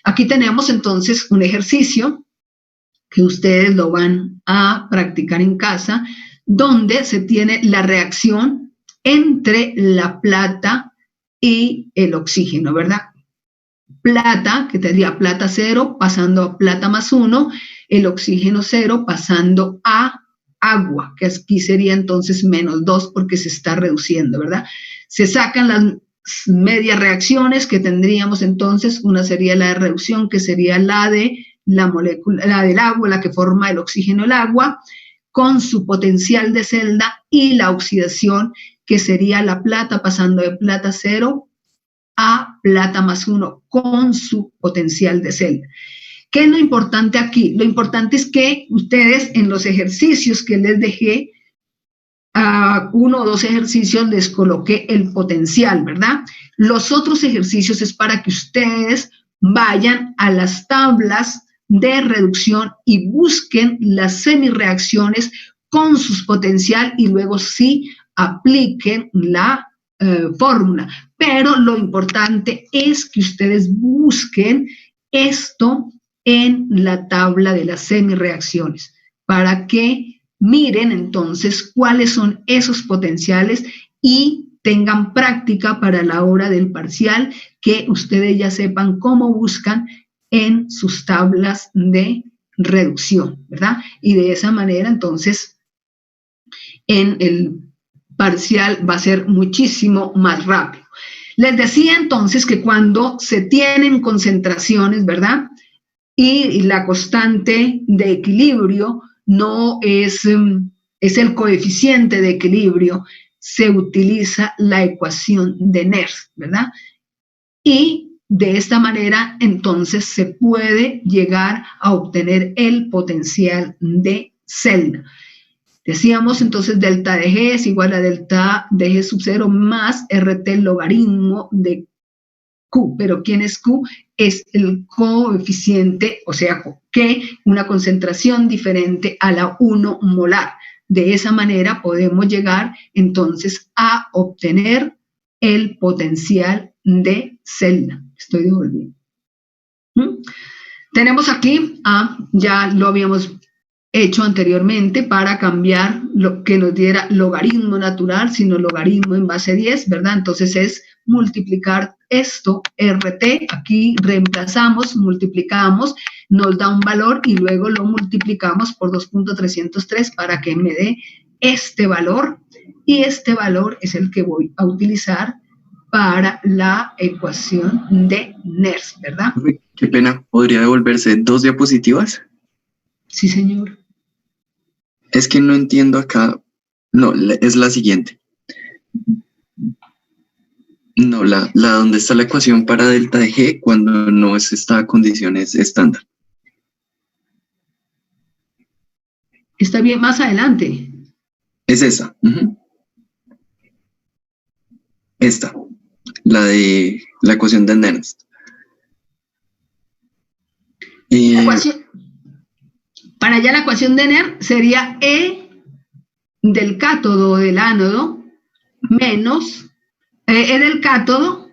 S1: Aquí tenemos entonces un ejercicio que ustedes lo van a practicar en casa, donde se tiene la reacción entre la plata y el oxígeno, ¿verdad? Plata, que tendría plata 0, pasando a plata más 1, el oxígeno 0 pasando a agua, que aquí sería entonces menos 2 porque se está reduciendo, ¿verdad? Se sacan las medias reacciones que tendríamos entonces, una sería la de reducción, que sería la de la molécula, la del agua, la que forma el oxígeno, el agua, con su potencial de celda, y la oxidación, que sería la plata pasando de plata 0 a plata más 1 con su potencial de celda. ¿Qué es lo importante aquí? Lo importante es que ustedes en los ejercicios que les dejé, uno o dos ejercicios les coloqué el potencial, ¿verdad? Los otros ejercicios es para que ustedes vayan a las tablas de reducción y busquen las semireacciones con sus potencial y luego sí apliquen la fórmula. Pero lo importante es que ustedes busquen esto en la tabla de las semireacciones para que miren entonces cuáles son esos potenciales y tengan práctica para la hora del parcial, que ustedes ya sepan cómo buscan en sus tablas de reducción, ¿verdad? Y de esa manera entonces en el parcial va a ser muchísimo más rápido. Les decía entonces que cuando se tienen concentraciones, ¿verdad? Y la constante de equilibrio no es el coeficiente de equilibrio, se utiliza la ecuación de Nernst, ¿verdad? Y de esta manera entonces se puede llegar a obtener el potencial de celda. Decíamos entonces delta de G es igual a delta de G sub 0 más RT logaritmo de Q. Pero ¿quién es Q? Es el coeficiente, o sea, que una concentración diferente a la 1 molar. De esa manera podemos llegar entonces a obtener el potencial de celda. Estoy devolviendo. Tenemos aquí, ya lo habíamos hecho anteriormente para cambiar lo que nos diera logaritmo natural, sino logaritmo en base 10, ¿verdad? Entonces es multiplicar esto, RT, aquí reemplazamos, multiplicamos, nos da un valor y luego lo multiplicamos por 2.303 para que me dé este valor, y este valor es el que voy a utilizar para la ecuación de Nernst, ¿verdad?
S2: Qué pena, ¿podría devolverse 2 diapositivas?
S1: Sí, señor.
S2: Es que no entiendo acá. No, es la siguiente. No, la donde está la ecuación para delta de G cuando no está a condiciones estándar.
S1: Está bien, más adelante.
S2: Es esa. Esta, la de la ecuación de Nernst.
S1: La ecuación, para allá la ecuación de Nernst sería E del cátodo o del ánodo menos E del cátodo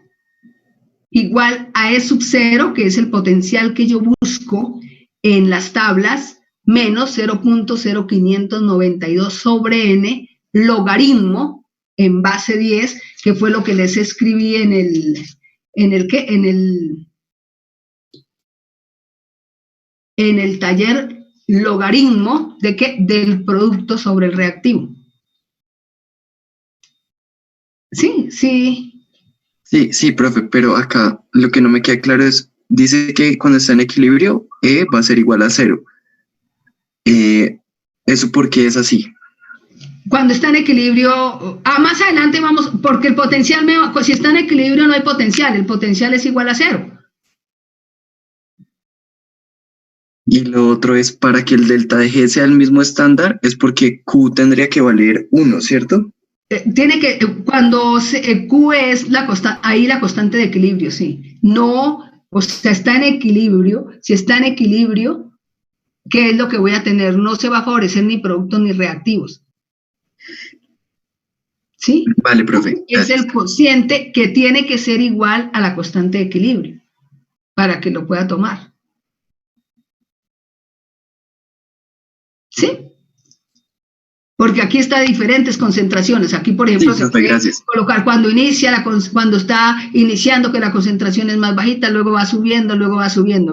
S1: igual a E sub 0, que es el potencial que yo busco en las tablas, menos 0.0592 sobre N, logaritmo en base 10, que fue lo que les escribí en el taller, logaritmo de qué, del producto sobre el reactivo. Sí, sí.
S2: Sí, profe, pero acá lo que no me queda claro es, dice que cuando está en equilibrio, E va a ser igual a 0. ¿Eso por qué es así?
S1: Cuando está en equilibrio, más adelante vamos, porque el potencial, si está en equilibrio no hay potencial, el potencial es igual a 0.
S2: Y lo otro es, para que el delta de G sea el mismo estándar, es porque Q tendría que valer 1, ¿cierto?
S1: Tiene que, cuando Q es la constante, ahí la constante de equilibrio, sí. No, o sea, está en equilibrio. Si está en equilibrio, ¿qué es lo que voy a tener? No se va a favorecer ni productos ni reactivos. ¿Sí?
S2: Vale, profe.
S1: Es el cociente que tiene que ser igual a la constante de equilibrio para que lo pueda tomar. ¿Sí? Porque aquí está diferentes concentraciones. Aquí, por ejemplo,
S2: Sí,
S1: se
S2: profe,
S1: puede
S2: gracias.
S1: colocar cuando inicia, cuando está iniciando, que la concentración es más bajita, luego va subiendo,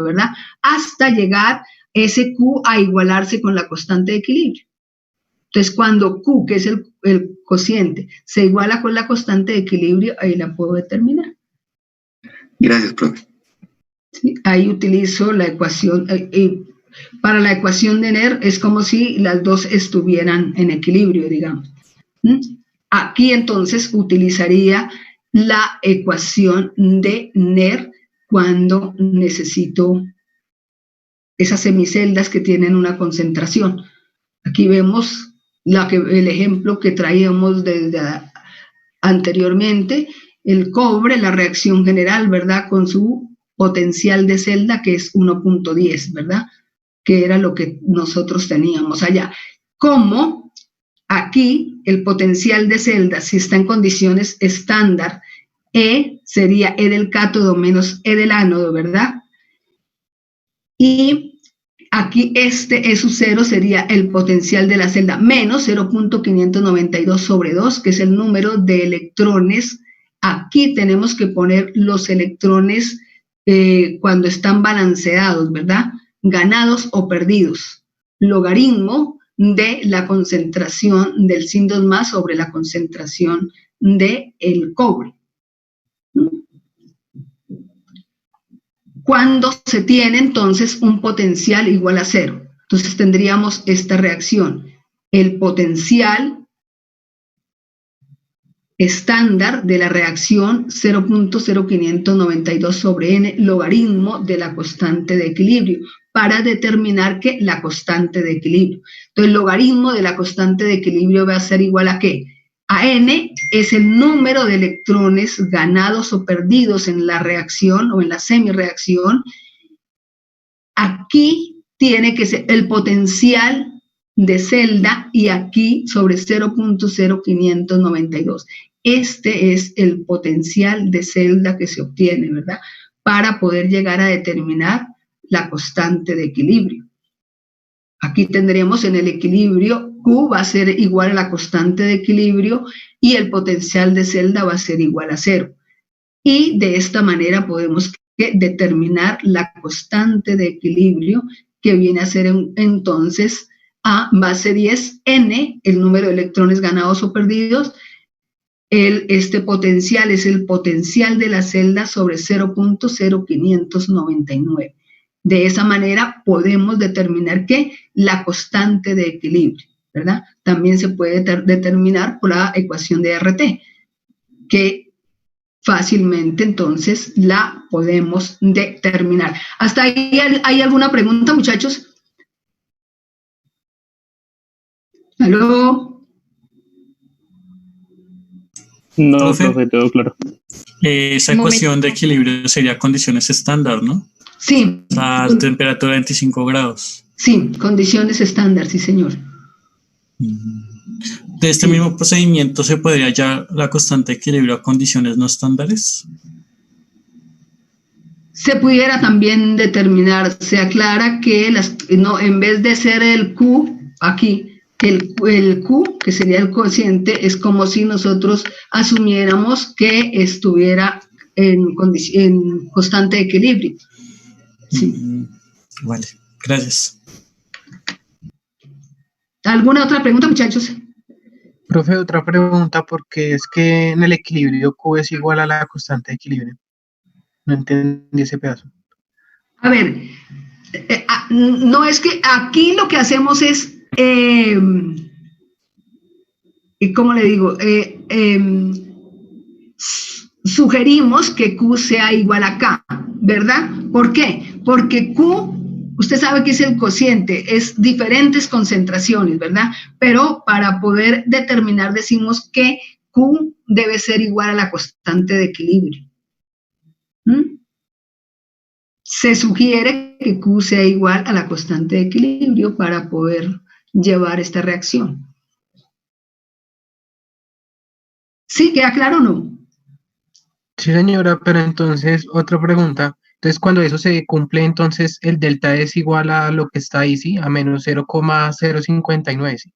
S1: ¿verdad? Hasta llegar ese Q a igualarse con la constante de equilibrio. Entonces, cuando Q, que es el cociente, se iguala con la constante de equilibrio, ahí la puedo determinar.
S2: Gracias, profe.
S1: ¿Sí? Ahí utilizo la ecuación. Para la ecuación de Nernst es como si las dos estuvieran en equilibrio, digamos. Aquí entonces utilizaría la ecuación de Nernst cuando necesito esas semiceldas que tienen una concentración. Aquí vemos el ejemplo que traíamos desde anteriormente, el cobre, la reacción general, ¿verdad? Con su potencial de celda que es 1.10, ¿verdad? Que era lo que nosotros teníamos allá. Como aquí el potencial de celda, si está en condiciones estándar, E sería E del cátodo menos E del ánodo, ¿verdad? Y aquí este E sub 0 sería el potencial de la celda menos 0.592 sobre 2, que es el número de electrones. Aquí tenemos que poner los electrones cuando están balanceados, ¿verdad? Ganados o perdidos. Logaritmo de la concentración del sin2+ sobre la concentración del cobre. Cuando se tiene entonces un potencial igual a 0. Entonces tendríamos esta reacción. El potencial estándar de la reacción 0.0592 sobre n logaritmo de la constante de equilibrio para determinar que la constante de equilibrio. Entonces el logaritmo de la constante de equilibrio va a ser igual a ¿qué? A n es el número de electrones ganados o perdidos en la reacción o en la semireacción. Aquí tiene que ser el potencial de celda y aquí sobre 0.0592. Este es el potencial de celda que se obtiene, ¿verdad? Para poder llegar a determinar la constante de equilibrio. Aquí tendremos en el equilibrio, Q va a ser igual a la constante de equilibrio y el potencial de celda va a ser igual a 0. Y de esta manera podemos determinar la constante de equilibrio, que viene a ser entonces a base 10 n, el número de electrones ganados o perdidos, este potencial es el potencial de la celda sobre 0.0599. De esa manera podemos determinar que la constante de equilibrio, ¿verdad? También se puede determinar por la ecuación de RT, que fácilmente entonces la podemos determinar. ¿Hasta ahí hay alguna pregunta, muchachos? ¿Aló?
S7: No,
S6: Profe.
S7: profe, todo claro.
S6: Esa
S5: Un
S6: ecuación de equilibrio sería condiciones estándar, ¿no?
S1: Sí.
S6: O sea, temperatura 25 grados.
S1: Sí, condiciones estándar, sí, señor.
S6: De este mismo procedimiento se podría hallar la constante de equilibrio a condiciones no estándares.
S1: Se pudiera también determinar, se aclara que en vez de ser el Q, aquí, el Q, que sería el cociente, es como si nosotros asumiéramos que estuviera en constante de equilibrio. Sí.
S6: Vale, gracias.
S1: ¿Alguna otra pregunta, muchachos?
S8: Profe, otra pregunta, porque es que en el equilibrio Q es igual a la constante de equilibrio. No entendí ese pedazo.
S1: A ver, no es que aquí lo que hacemos es, ¿cómo le digo? Sugerimos que Q sea igual a K, ¿verdad? ¿Por qué? Porque Q, usted sabe que es el cociente, es diferentes concentraciones, ¿verdad? Pero para poder determinar decimos que Q debe ser igual a la constante de equilibrio. Se sugiere que Q sea igual a la constante de equilibrio para poder llevar esta reacción. ¿Sí? ¿Queda claro o no?
S8: Sí, señora, pero entonces, otra pregunta. Entonces, cuando eso se cumple, entonces el delta es igual a lo que está ahí, ¿sí? A menos 0,059, ¿sí?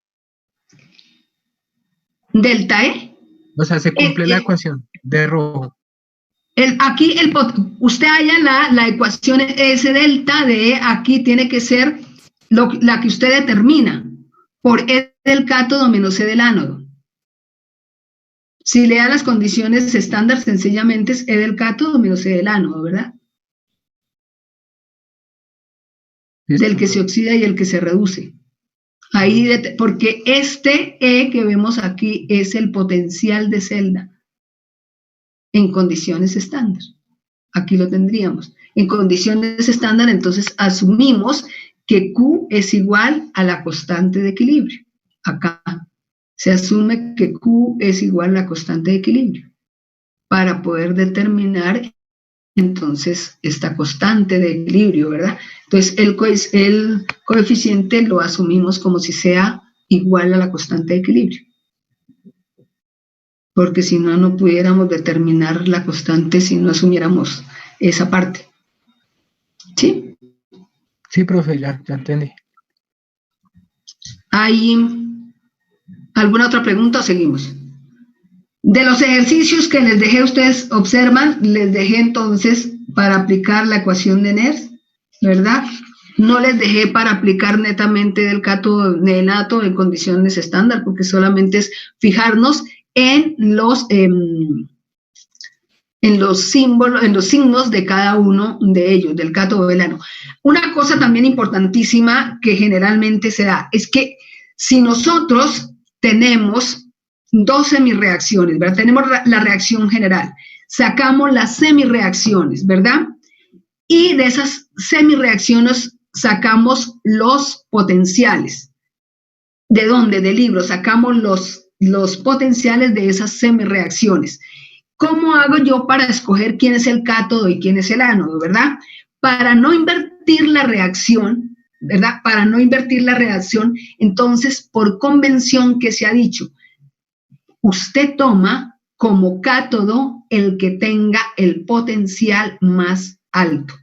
S1: ¿Delta E?
S8: O sea, se cumple la ecuación de rojo.
S1: Usted halla la ecuación S delta de E, aquí tiene que ser la que usted determina por E del cátodo menos E del ánodo. Si le da las condiciones estándar, sencillamente es E del cátodo menos E del ánodo, ¿verdad?
S8: ¿Listo?
S1: Del que se oxida y el que se reduce. Ahí, porque este E que vemos aquí es el potencial de celda en condiciones estándar. Aquí lo tendríamos. En condiciones estándar, entonces asumimos que Q es igual a la constante de equilibrio. Acá se asume que Q es igual a la constante de equilibrio para poder determinar entonces esta constante de equilibrio, ¿verdad? Entonces el coeficiente lo asumimos como si sea igual a la constante de equilibrio. Porque si no, no pudiéramos determinar la constante si no asumiéramos esa parte. ¿Sí?
S8: Sí, profe, ya entendí.
S1: ¿Hay alguna otra pregunta o seguimos? De los ejercicios que les dejé, ustedes observan, les dejé entonces para aplicar la ecuación de Nernst, ¿verdad? No les dejé para aplicar netamente del cátodo neonato en condiciones estándar, porque solamente es fijarnos en los símbolos, en los signos de cada uno de ellos, del cátodo del ánodo. Una cosa también importantísima que generalmente se da es que si nosotros tenemos dos semirreacciones, ¿verdad? Tenemos la reacción general, sacamos las semirreacciones, ¿verdad? Y de esas semirreacciones sacamos los potenciales. ¿De dónde? Del libro, sacamos los potenciales de esas semirreacciones. ¿Cómo hago yo para escoger quién es el cátodo y quién es el ánodo, verdad? Para no invertir la reacción, ¿verdad? Para no invertir la reacción, entonces, por convención que se ha dicho, usted toma como cátodo el que tenga el potencial más alto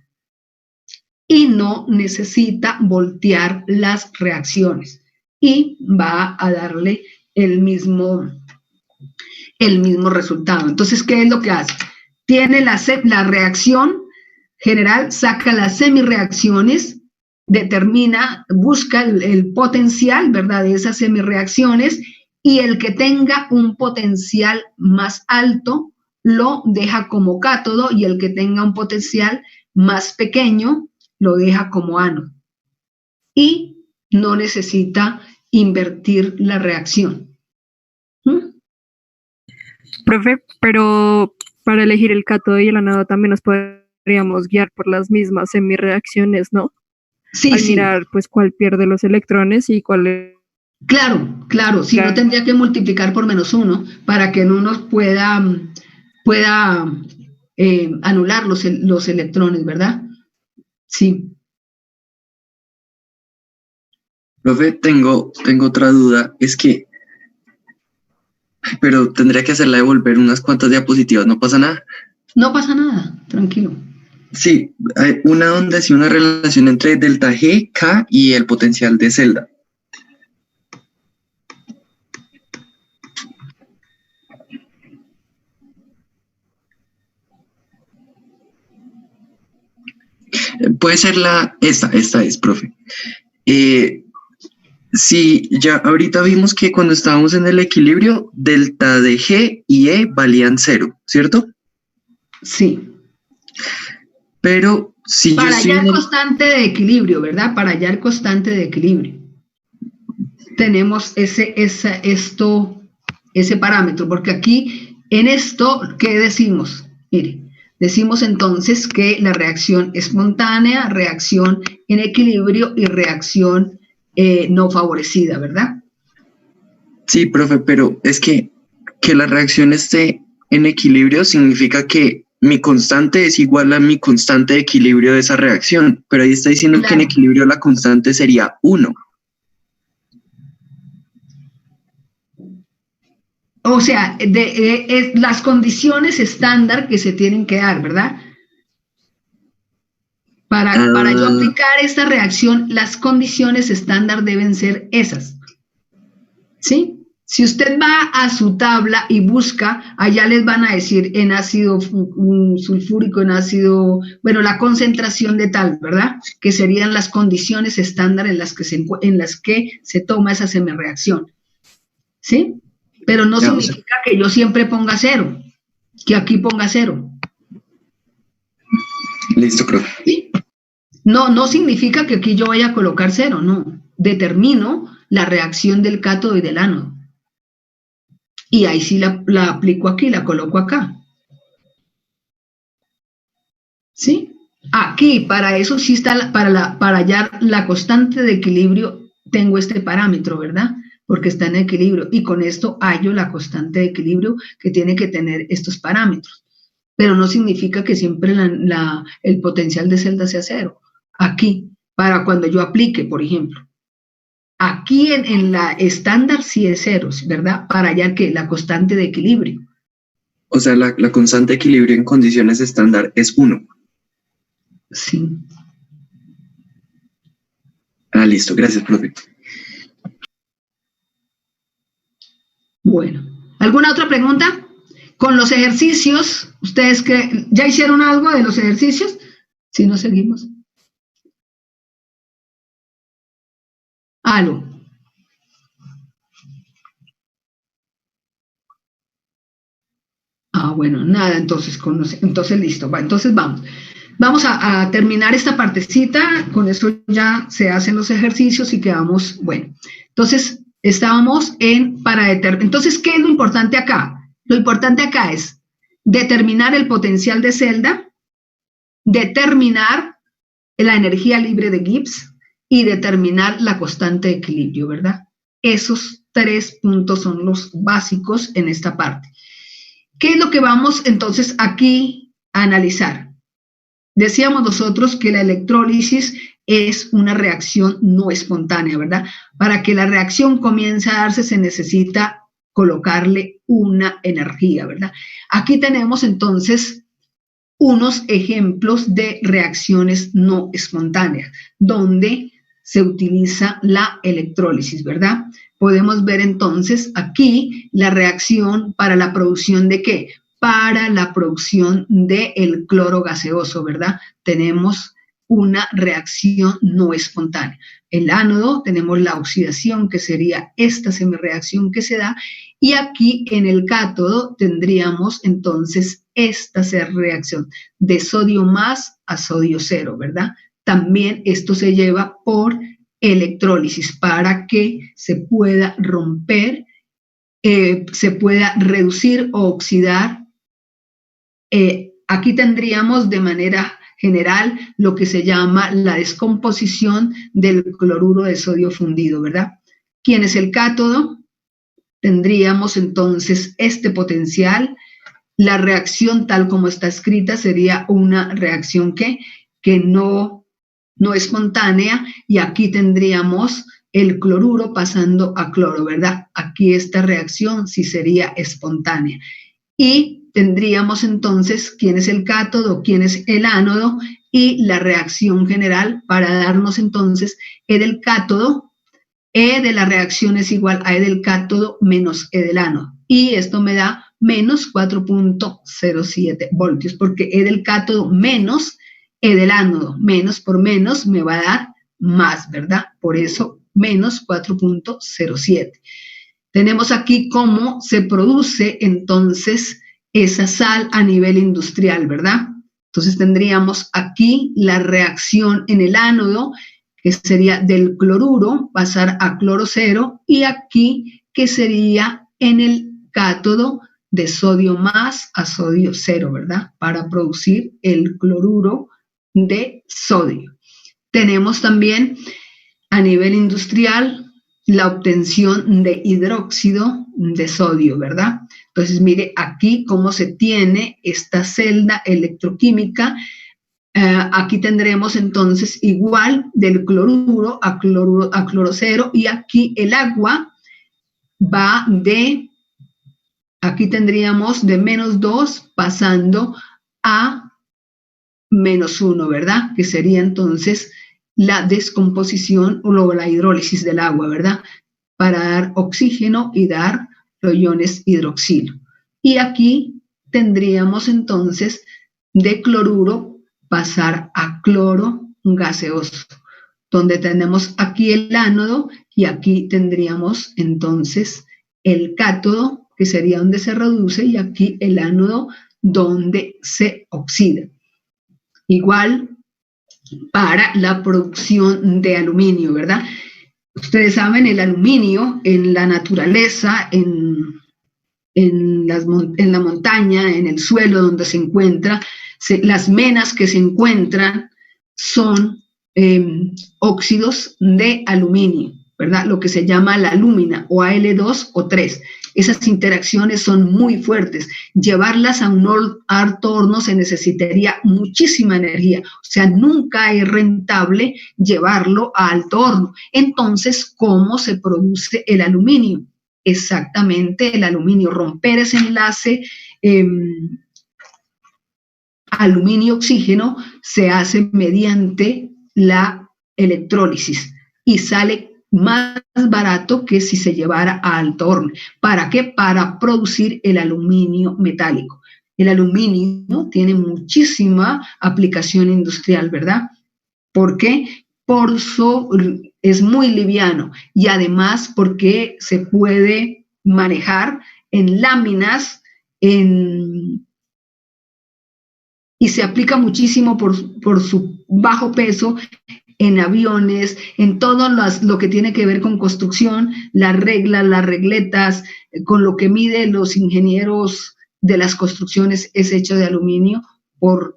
S1: y no necesita voltear las reacciones y va a darle el mismo resultado. Entonces, ¿qué es lo que hace? Tiene la reacción general, saca las semirreacciones, determina, busca el potencial, ¿verdad?, de esas semirreacciones y el que tenga un potencial más alto lo deja como cátodo y el que tenga un potencial más pequeño lo deja como ánodo. Y no necesita invertir la reacción.
S5: Profe, pero para elegir el cátodo y el ánodo también nos podríamos guiar por las mismas semirreacciones, ¿no?
S1: Sí,
S5: Al
S1: sí.
S5: mirar pues cuál pierde los electrones y cuál...
S1: Claro, si no tendría que multiplicar por -1 para que en unos pueda anular los electrones, ¿verdad? Sí.
S2: Profe, tengo otra duda, es que, pero tendría que hacerla devolver unas cuantas diapositivas, ¿no pasa nada?
S1: No pasa nada, tranquilo.
S2: Sí, hay una donde sí una relación entre delta G, K y el potencial de celda. Puede ser esta es, profe. Sí, ya ahorita vimos que cuando estábamos en el equilibrio, delta de G y E valían 0, ¿cierto?
S1: Sí.
S2: Pero si yo
S1: Para
S2: estoy
S1: hallar
S2: en el...
S1: constante de equilibrio, ¿verdad? Para hallar constante de equilibrio. Tenemos ese parámetro, porque aquí en esto, ¿qué decimos? Mire, decimos entonces que la reacción espontánea, reacción en equilibrio y reacción no favorecida, ¿verdad?
S2: Sí, profe, pero es que la reacción esté en equilibrio significa que mi constante es igual a mi constante de equilibrio de esa reacción, pero ahí está diciendo que en equilibrio la constante sería 1.
S1: O sea, las condiciones estándar que se tienen que dar, ¿verdad? Para yo aplicar esta reacción, las condiciones estándar deben ser esas. ¿Sí? Si usted va a su tabla y busca, allá les van a decir en ácido sulfúrico, en ácido, bueno, la concentración de tal, ¿verdad? Que serían las condiciones estándar en las que se toma esa semirreacción. ¿Sí? Pero no significa que yo siempre ponga 0, que aquí ponga 0.
S2: Listo, profe.
S1: ¿Sí? No significa que aquí yo vaya a colocar 0, no. Determino la reacción del cátodo y del ánodo. Y ahí sí la aplico aquí, la coloco acá. ¿Sí? Aquí, para eso sí está, para hallar la constante de equilibrio, tengo este parámetro, ¿verdad? Porque está en equilibrio. Y con esto hallo la constante de equilibrio que tiene que tener estos parámetros. Pero no significa que siempre el potencial de celda sea 0. Aquí, para cuando yo aplique, por ejemplo. Aquí en la estándar sí es 0, ¿verdad? Para hallar que la constante de equilibrio.
S2: O sea, la constante de equilibrio en condiciones estándar es 1.
S1: Sí.
S2: Listo, gracias, profe.
S1: Bueno, ¿alguna otra pregunta? Con los ejercicios, ¿ustedes ya hicieron algo de los ejercicios? Si no, seguimos. Aló. Bueno, nada, entonces listo. Entonces vamos. Vamos a terminar esta partecita, con eso ya se hacen los ejercicios y quedamos, bueno. Entonces, estábamos entonces, ¿qué es lo importante acá? Lo importante acá es determinar el potencial de celda, determinar la energía libre de Gibbs y determinar la constante de equilibrio, ¿verdad? Esos 3 puntos son los básicos en esta parte. ¿Qué es lo que vamos entonces aquí a analizar? Decíamos nosotros que la electrólisis es una reacción no espontánea, ¿verdad? Para que la reacción comience a darse se necesita colocarle una energía, ¿verdad? Aquí tenemos entonces unos ejemplos de reacciones no espontáneas, donde se utiliza la electrólisis, ¿verdad? Podemos ver entonces aquí la reacción para la producción de ¿qué? Para la producción del cloro gaseoso, ¿verdad? Tenemos una reacción no espontánea. El ánodo tenemos la oxidación, que sería esta semirreacción que se da, y aquí en el cátodo tendríamos entonces esta reacción de sodio más a sodio cero, ¿verdad? También esto se lleva por electrólisis para que se pueda romper, se pueda reducir o oxidar. Aquí tendríamos de manera general lo que se llama la descomposición del cloruro de sodio fundido, ¿verdad? ¿Quién es el cátodo? Tendríamos entonces este potencial. La reacción tal como está escrita sería una reacción que no espontánea, y aquí tendríamos el cloruro pasando a cloro, ¿verdad? Aquí esta reacción sí sería espontánea. Y tendríamos entonces quién es el cátodo, quién es el ánodo y la reacción general para darnos entonces E del cátodo. E de la reacción es igual a E del cátodo menos E del ánodo. Y esto me da menos 4.07 voltios, porque E del cátodo menos E del ánodo, menos por menos me va a dar más, ¿verdad? Por eso menos 4.07. Tenemos aquí cómo se produce entonces esa sal a nivel industrial, ¿verdad? Entonces tendríamos aquí la reacción en el ánodo, que sería del cloruro pasar a cloro cero, y aquí que sería en el cátodo de sodio más a sodio cero, ¿verdad? Para producir el cloruro de sodio. Tenemos también a nivel industrial la obtención de hidróxido de sodio, ¿verdad? Entonces, mire aquí cómo se tiene esta celda electroquímica. Aquí tendremos entonces igual del cloruro a cloro cero, y aquí el agua va de, aquí tendríamos de menos 2 pasando a menos 1, ¿verdad? Que sería entonces la descomposición o la hidrólisis del agua, ¿verdad? Para dar oxígeno y dar los iones hidroxilo. Y aquí tendríamos entonces de cloruro pasar a cloro gaseoso, donde tenemos aquí el ánodo y aquí tendríamos entonces el cátodo, que sería donde se reduce, y aquí el ánodo donde se oxida. Igual para la producción de aluminio, ¿verdad? Ustedes saben, el aluminio en la naturaleza, en la montaña, en el suelo donde se encuentra, las menas que se encuentran son óxidos de aluminio, ¿verdad? Lo que se llama la alúmina, o Al2 o 3. Esas interacciones son muy fuertes. Llevarlas a un alto horno se necesitaría muchísima energía. O sea, nunca es rentable llevarlo a alto horno. Entonces, ¿cómo se produce el aluminio? Exactamente, el aluminio, romper ese enlace aluminio-oxígeno se hace mediante la electrólisis y sale más barato que si se llevara a alto horno. ¿Para qué? Para producir el aluminio metálico. El aluminio tiene muchísima aplicación industrial, ¿verdad? ¿Por qué? Es muy liviano, y además porque se puede manejar en láminas y se aplica muchísimo por su bajo peso en aviones, en todo lo que tiene que ver con construcción, las reglas, las regletas, con lo que miden los ingenieros de las construcciones es hecho de aluminio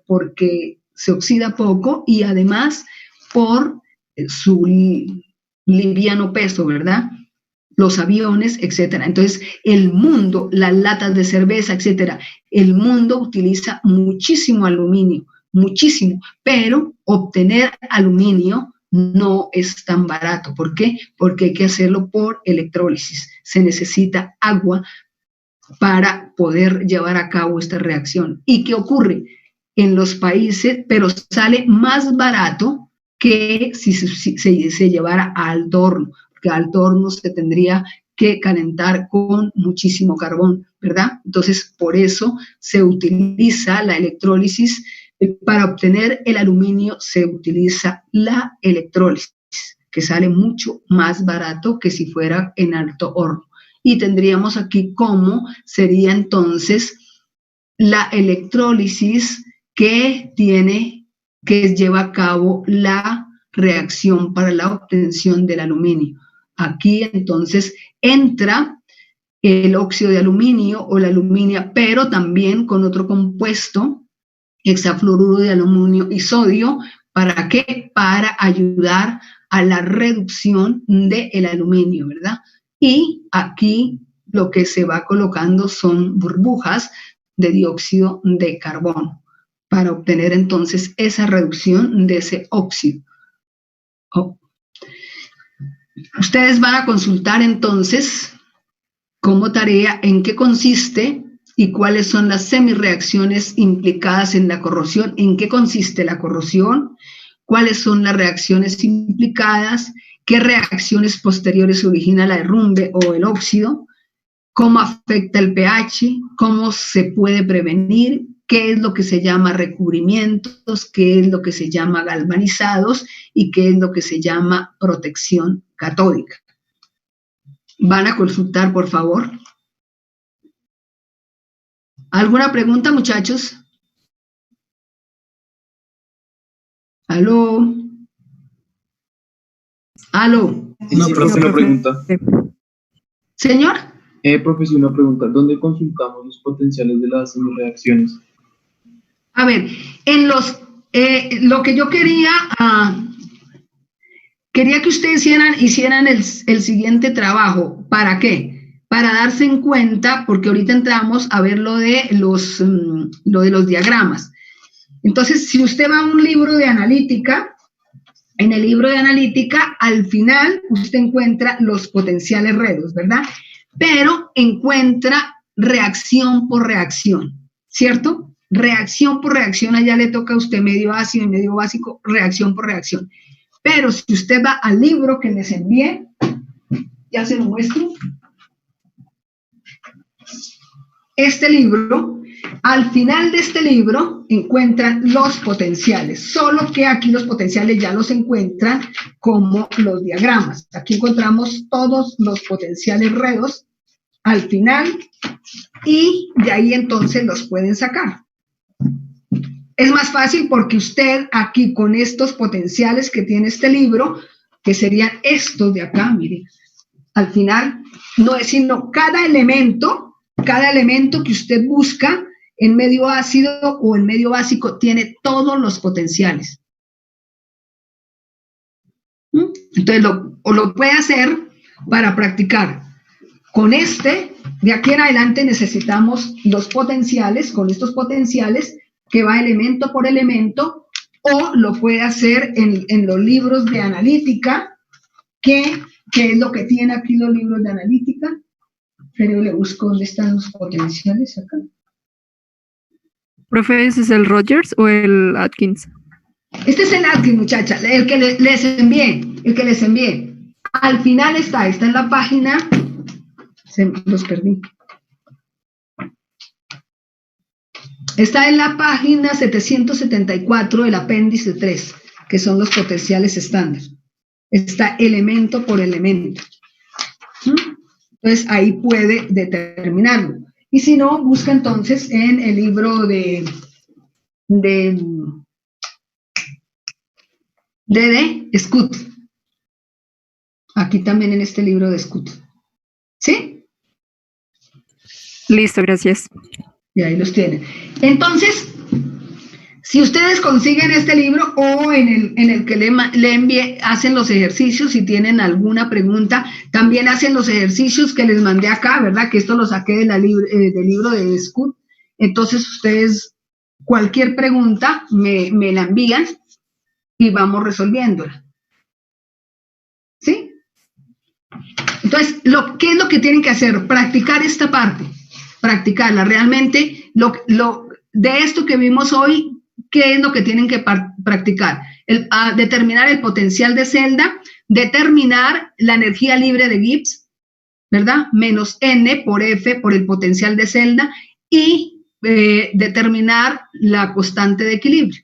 S1: porque se oxida poco y además por su liviano peso, ¿verdad? Los aviones, etcétera. Entonces, el mundo, las latas de cerveza, etcétera, el mundo utiliza muchísimo aluminio, muchísimo, pero obtener aluminio no es tan barato. ¿Por qué? Porque hay que hacerlo por electrólisis. Se necesita agua para poder llevar a cabo esta reacción. ¿Y qué ocurre? En los países, pero sale más barato que si se llevara a alto horno, porque a alto horno se tendría que calentar con muchísimo carbón, ¿verdad? Entonces, por eso se utiliza la electrólisis Para obtener el aluminio se utiliza la electrólisis, que sale mucho más barato que si fuera en alto horno. Y tendríamos aquí cómo sería entonces la electrólisis que lleva a cabo la reacción para la obtención del aluminio. Aquí entonces entra el óxido de aluminio o la aluminia, pero también con otro compuesto, hexafluoruro de aluminio y sodio. ¿Para qué? Para ayudar a la reducción del aluminio, ¿verdad? Y aquí lo que se va colocando son burbujas de dióxido de carbono para obtener entonces esa reducción de ese óxido. Ustedes van a consultar entonces como tarea en qué consiste y cuáles son las semirreacciones implicadas en la corrosión, en qué consiste la corrosión, cuáles son las reacciones implicadas, qué reacciones posteriores origina la derrumbe o el óxido, cómo afecta el pH, cómo se puede prevenir, qué es lo que se llama recubrimientos, qué es lo que se llama galvanizados y qué es lo que se llama protección catódica. ¿Van a consultar, por favor? ¿Alguna pregunta, muchachos? ¿Aló? ¿Aló?
S6: No,
S4: Sí,
S6: profe,
S4: una pregunta.
S1: ¿Señor?
S4: Profe, sí, una pregunta. ¿Dónde consultamos los potenciales de las reacciones?
S1: A ver, lo que yo quería que ustedes hicieran el siguiente trabajo. ¿Para qué? Para darse en cuenta, porque ahorita entramos a ver lo de los diagramas. Entonces, si usted va a un libro de analítica, en el libro de analítica, al final usted encuentra los potenciales redos, ¿verdad? Pero encuentra reacción por reacción, ¿cierto? Reacción por reacción, allá le toca a usted medio ácido y medio básico, reacción por reacción. Pero si usted va al libro que les envié, ya se lo muestro. Este libro, al final de este libro encuentran los potenciales, solo que aquí los potenciales ya los encuentran como los diagramas. Aquí encontramos todos los potenciales redos al final y de ahí entonces los pueden sacar. Es más fácil porque usted aquí con estos potenciales que tiene este libro, que serían estos de acá, mire, al final no es sino cada elemento que usted busca en medio ácido o en medio básico tiene todos los potenciales. Entonces lo puede hacer para practicar. Con de aquí en adelante necesitamos los potenciales, con estos potenciales que va elemento por elemento, o lo puede hacer en los libros de analítica, que es lo que tiene aquí los libros de analítica. Pero le busco dónde están los potenciales acá.
S5: Profe, ¿ese es el Rogers o el Atkins?
S1: Este es el Atkins, muchacha, el que les envié. Al final está en la página, los perdí. Está en la página 774 del apéndice 3, que son los potenciales estándar. Está elemento por elemento. Entonces, ahí puede determinarlo. Y si no, busca entonces en el libro de Scoot. Aquí también en este libro de Scoot. ¿Sí?
S5: Listo, gracias.
S1: Y ahí los tienen. Entonces, si ustedes consiguen este libro o en el que le envié, hacen los ejercicios, si tienen alguna pregunta, también hacen los ejercicios que les mandé acá, ¿verdad? Que esto lo saqué del libro de Scoot. Entonces, ustedes, cualquier pregunta, me la envían y vamos resolviéndola. ¿Sí? Entonces, ¿qué es lo que tienen que hacer? Practicar esta parte, practicarla. Realmente, de esto que vimos hoy, ¿qué es lo que tienen que practicar? Determinar el potencial de celda, determinar la energía libre de Gibbs, ¿verdad? Menos N por F por el potencial de celda y determinar la constante de equilibrio.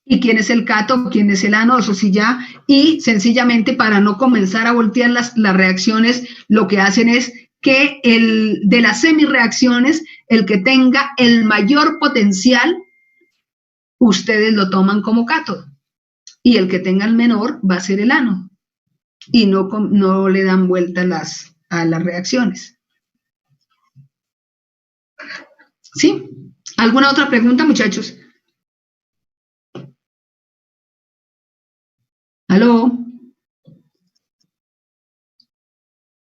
S1: Y quién es el cato, quién es el ano, eso sí ya, y sencillamente para no comenzar a voltear las reacciones, lo que hacen es que de las semireacciones, el que tenga el mayor potencial, ustedes lo toman como cátodo, y el que tenga el menor va a ser el ano, y no le dan vuelta a las reacciones. ¿Sí? ¿Alguna otra pregunta, muchachos? ¿Aló?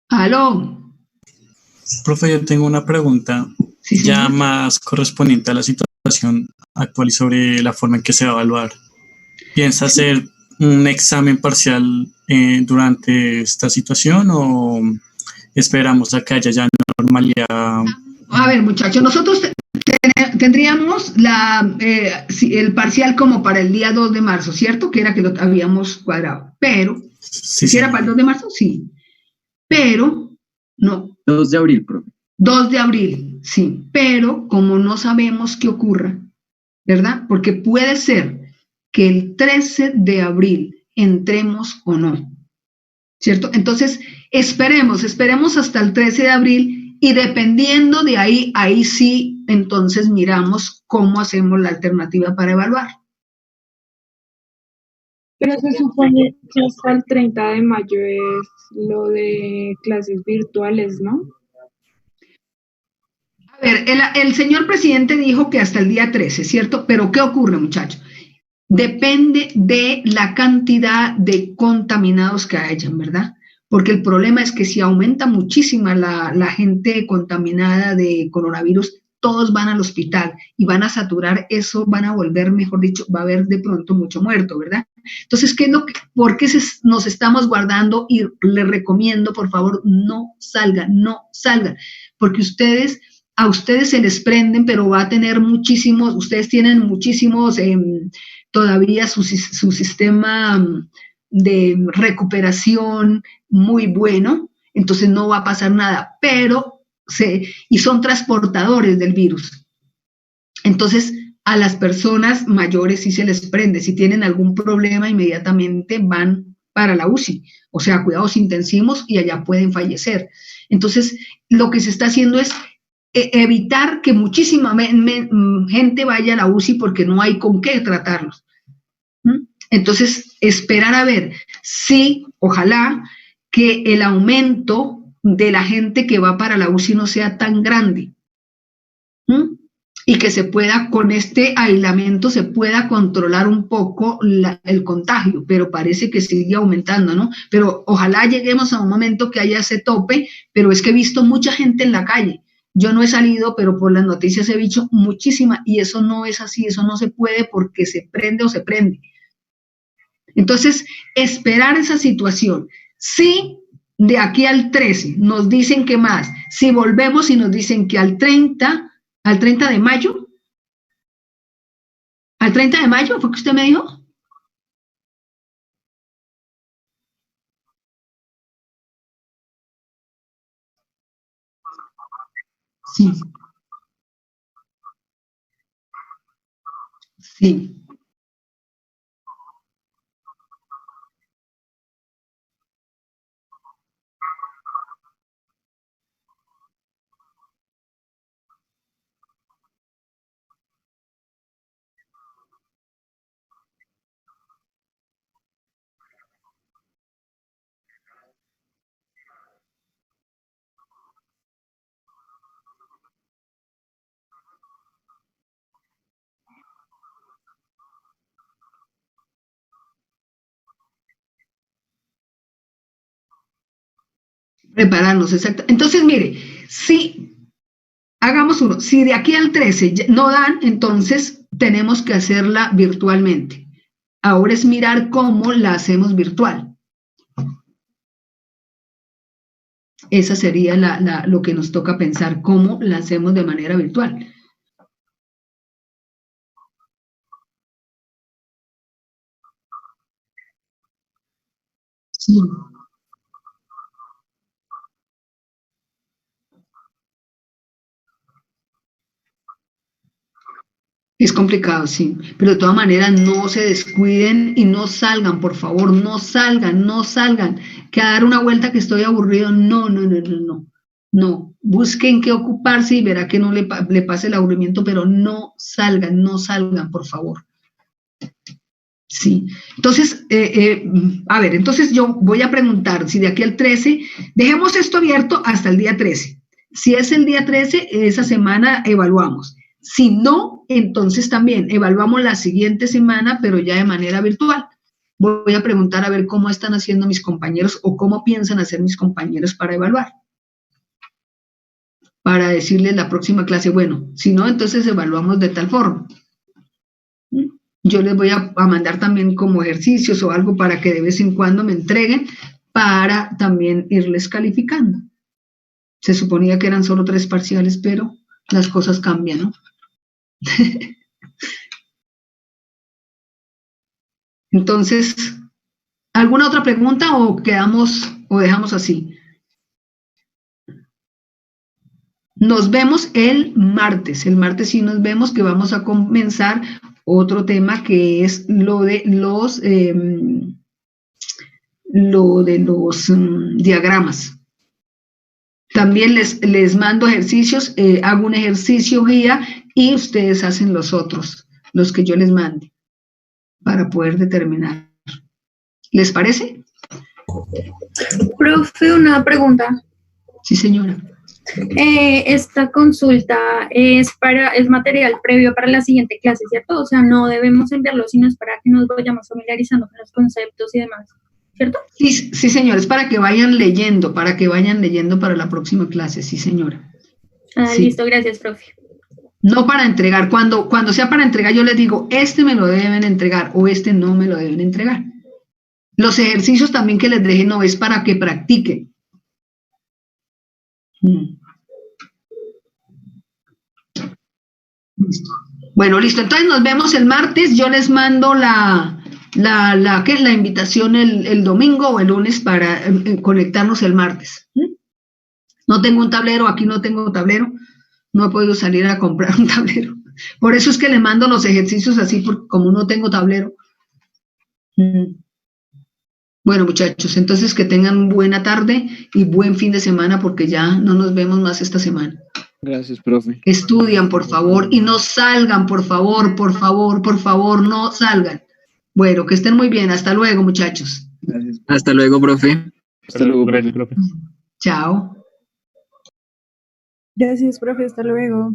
S1: ¿Aló?
S6: Profe, yo tengo una pregunta
S1: Sí,
S6: ya
S1: señor.
S6: más correspondiente a la situación actual y sobre la forma en que se va a evaluar. ¿Piensa hacer un examen parcial durante esta situación o esperamos a que haya ya normalidad?
S1: A ver, muchachos, nosotros tendríamos el parcial como para el día 2 de marzo, ¿cierto? Que era que lo habíamos cuadrado. Pero,
S6: Sí,
S1: si
S6: sí.
S1: era para el 2 de marzo, sí. Pero, no.
S2: 2 de abril, profe.
S1: 2 de abril, sí. Pero, como no sabemos qué ocurra, ¿verdad? Porque puede ser que el 13 de abril entremos o no, ¿cierto? Entonces, esperemos hasta el 13 de abril y dependiendo de ahí sí, entonces miramos cómo hacemos la alternativa para evaluar.
S7: Pero se supone que hasta el 30 de mayo es lo de clases virtuales, ¿no?
S1: A ver, el señor presidente dijo que hasta el día 13, ¿cierto? Pero ¿qué ocurre, muchachos? Depende de la cantidad de contaminados que hayan, ¿verdad? Porque el problema es que si aumenta muchísima la gente contaminada de coronavirus, todos van al hospital y van a saturar eso, van a volver, mejor dicho, va a haber de pronto mucho muerto, ¿verdad? Entonces, ¿por qué nos estamos guardando? Y les recomiendo, por favor, no salgan, porque a ustedes se les prenden, pero va a tener muchísimos, ustedes tienen muchísimos todavía su sistema de recuperación muy bueno, entonces no va a pasar nada, y son transportadores del virus. Entonces, a las personas mayores sí se les prende, si tienen algún problema inmediatamente van para la UCI, o sea, cuidados intensivos y allá pueden fallecer. Entonces, lo que se está haciendo es evitar que muchísima gente vaya a la UCI porque no hay con qué tratarlos. Entonces, esperar a ver si, ojalá, que el aumento de la gente que va para la UCI no sea tan grande. Y que se pueda, con este aislamiento, se pueda controlar un poco el contagio, pero parece que sigue aumentando, ¿no? Pero ojalá lleguemos a un momento que haya ese tope, pero es que he visto mucha gente en la calle. Yo no he salido, pero por las noticias he visto muchísima, y eso no es así, eso no se puede porque se prende o se prende. Entonces, esperar esa situación. Si de aquí al 13 nos dicen que más, si volvemos y nos dicen que al 30 de mayo, al 30 de mayo, ¿fue que usted me dijo? Sí, sí. Prepararnos, exacto. Entonces, mire, si hagamos uno, si de aquí al 13 no dan, entonces tenemos que hacerla virtualmente. Ahora es mirar cómo la hacemos virtual. Esa sería lo que nos toca pensar, cómo la hacemos de manera virtual. Sí. Es complicado, sí, pero de todas maneras no se descuiden y no salgan, por favor, no salgan, no salgan, que a dar una vuelta que estoy aburrido, no, no, no, no, no, no, busquen qué ocuparse y verá que no le pase el aburrimiento, pero no salgan, por favor. Sí, entonces, a ver, entonces yo voy a preguntar si de aquí al 13, dejemos esto abierto hasta el día 13. Si es el día 13, esa semana evaluamos. Si no, entonces también evaluamos la siguiente semana, pero ya de manera virtual. Voy a preguntar a ver cómo están haciendo mis compañeros o cómo piensan hacer mis compañeros para evaluar. Para decirles la próxima clase, bueno, si no, entonces evaluamos de tal forma. Yo les voy a mandar también como ejercicios o algo para que de vez en cuando me entreguen para también irles calificando. Se suponía que eran solo 3 parciales, pero las cosas cambian, ¿no? Entonces, ¿alguna otra pregunta o quedamos o dejamos así? Nos vemos el martes sí nos vemos, que vamos a comenzar otro tema que es lo de los diagramas. También les mando ejercicios, hago un ejercicio guía y ustedes hacen los otros, los que yo les mande, para poder determinar. ¿Les parece?
S9: Profe, una pregunta.
S1: Sí, señora.
S9: Esta consulta es material previo para la siguiente clase, ¿cierto? O sea, no debemos enviarlo, sino es para que nos vayamos familiarizando con los conceptos y demás, ¿cierto?
S1: Sí, sí, señora, es para que vayan leyendo para la próxima clase, sí, señora. Sí.
S9: Listo, gracias, profe.
S1: No para entregar, cuando sea para entregar yo les digo, este me lo deben entregar o este no me lo deben entregar. Los ejercicios también que les deje no es para que practiquen. Listo. Bueno, listo. Entonces nos vemos el martes. Yo les mando la invitación el domingo o el lunes para conectarnos el martes. No tengo un tablero, aquí no tengo tablero. No he podido salir a comprar un tablero. Por eso es que le mando los ejercicios así, porque como no tengo tablero. Bueno, muchachos, entonces que tengan buena tarde y buen fin de semana porque ya no nos vemos más esta semana.
S10: Gracias, profe.
S1: Estudian, por favor, y no salgan, por favor, no salgan. Bueno, que estén muy bien. Hasta luego, muchachos.
S10: Gracias.
S2: Hasta luego, profe.
S10: Hasta luego,
S3: Gracias, profe.
S1: Chao.
S5: Gracias, profe. Hasta luego.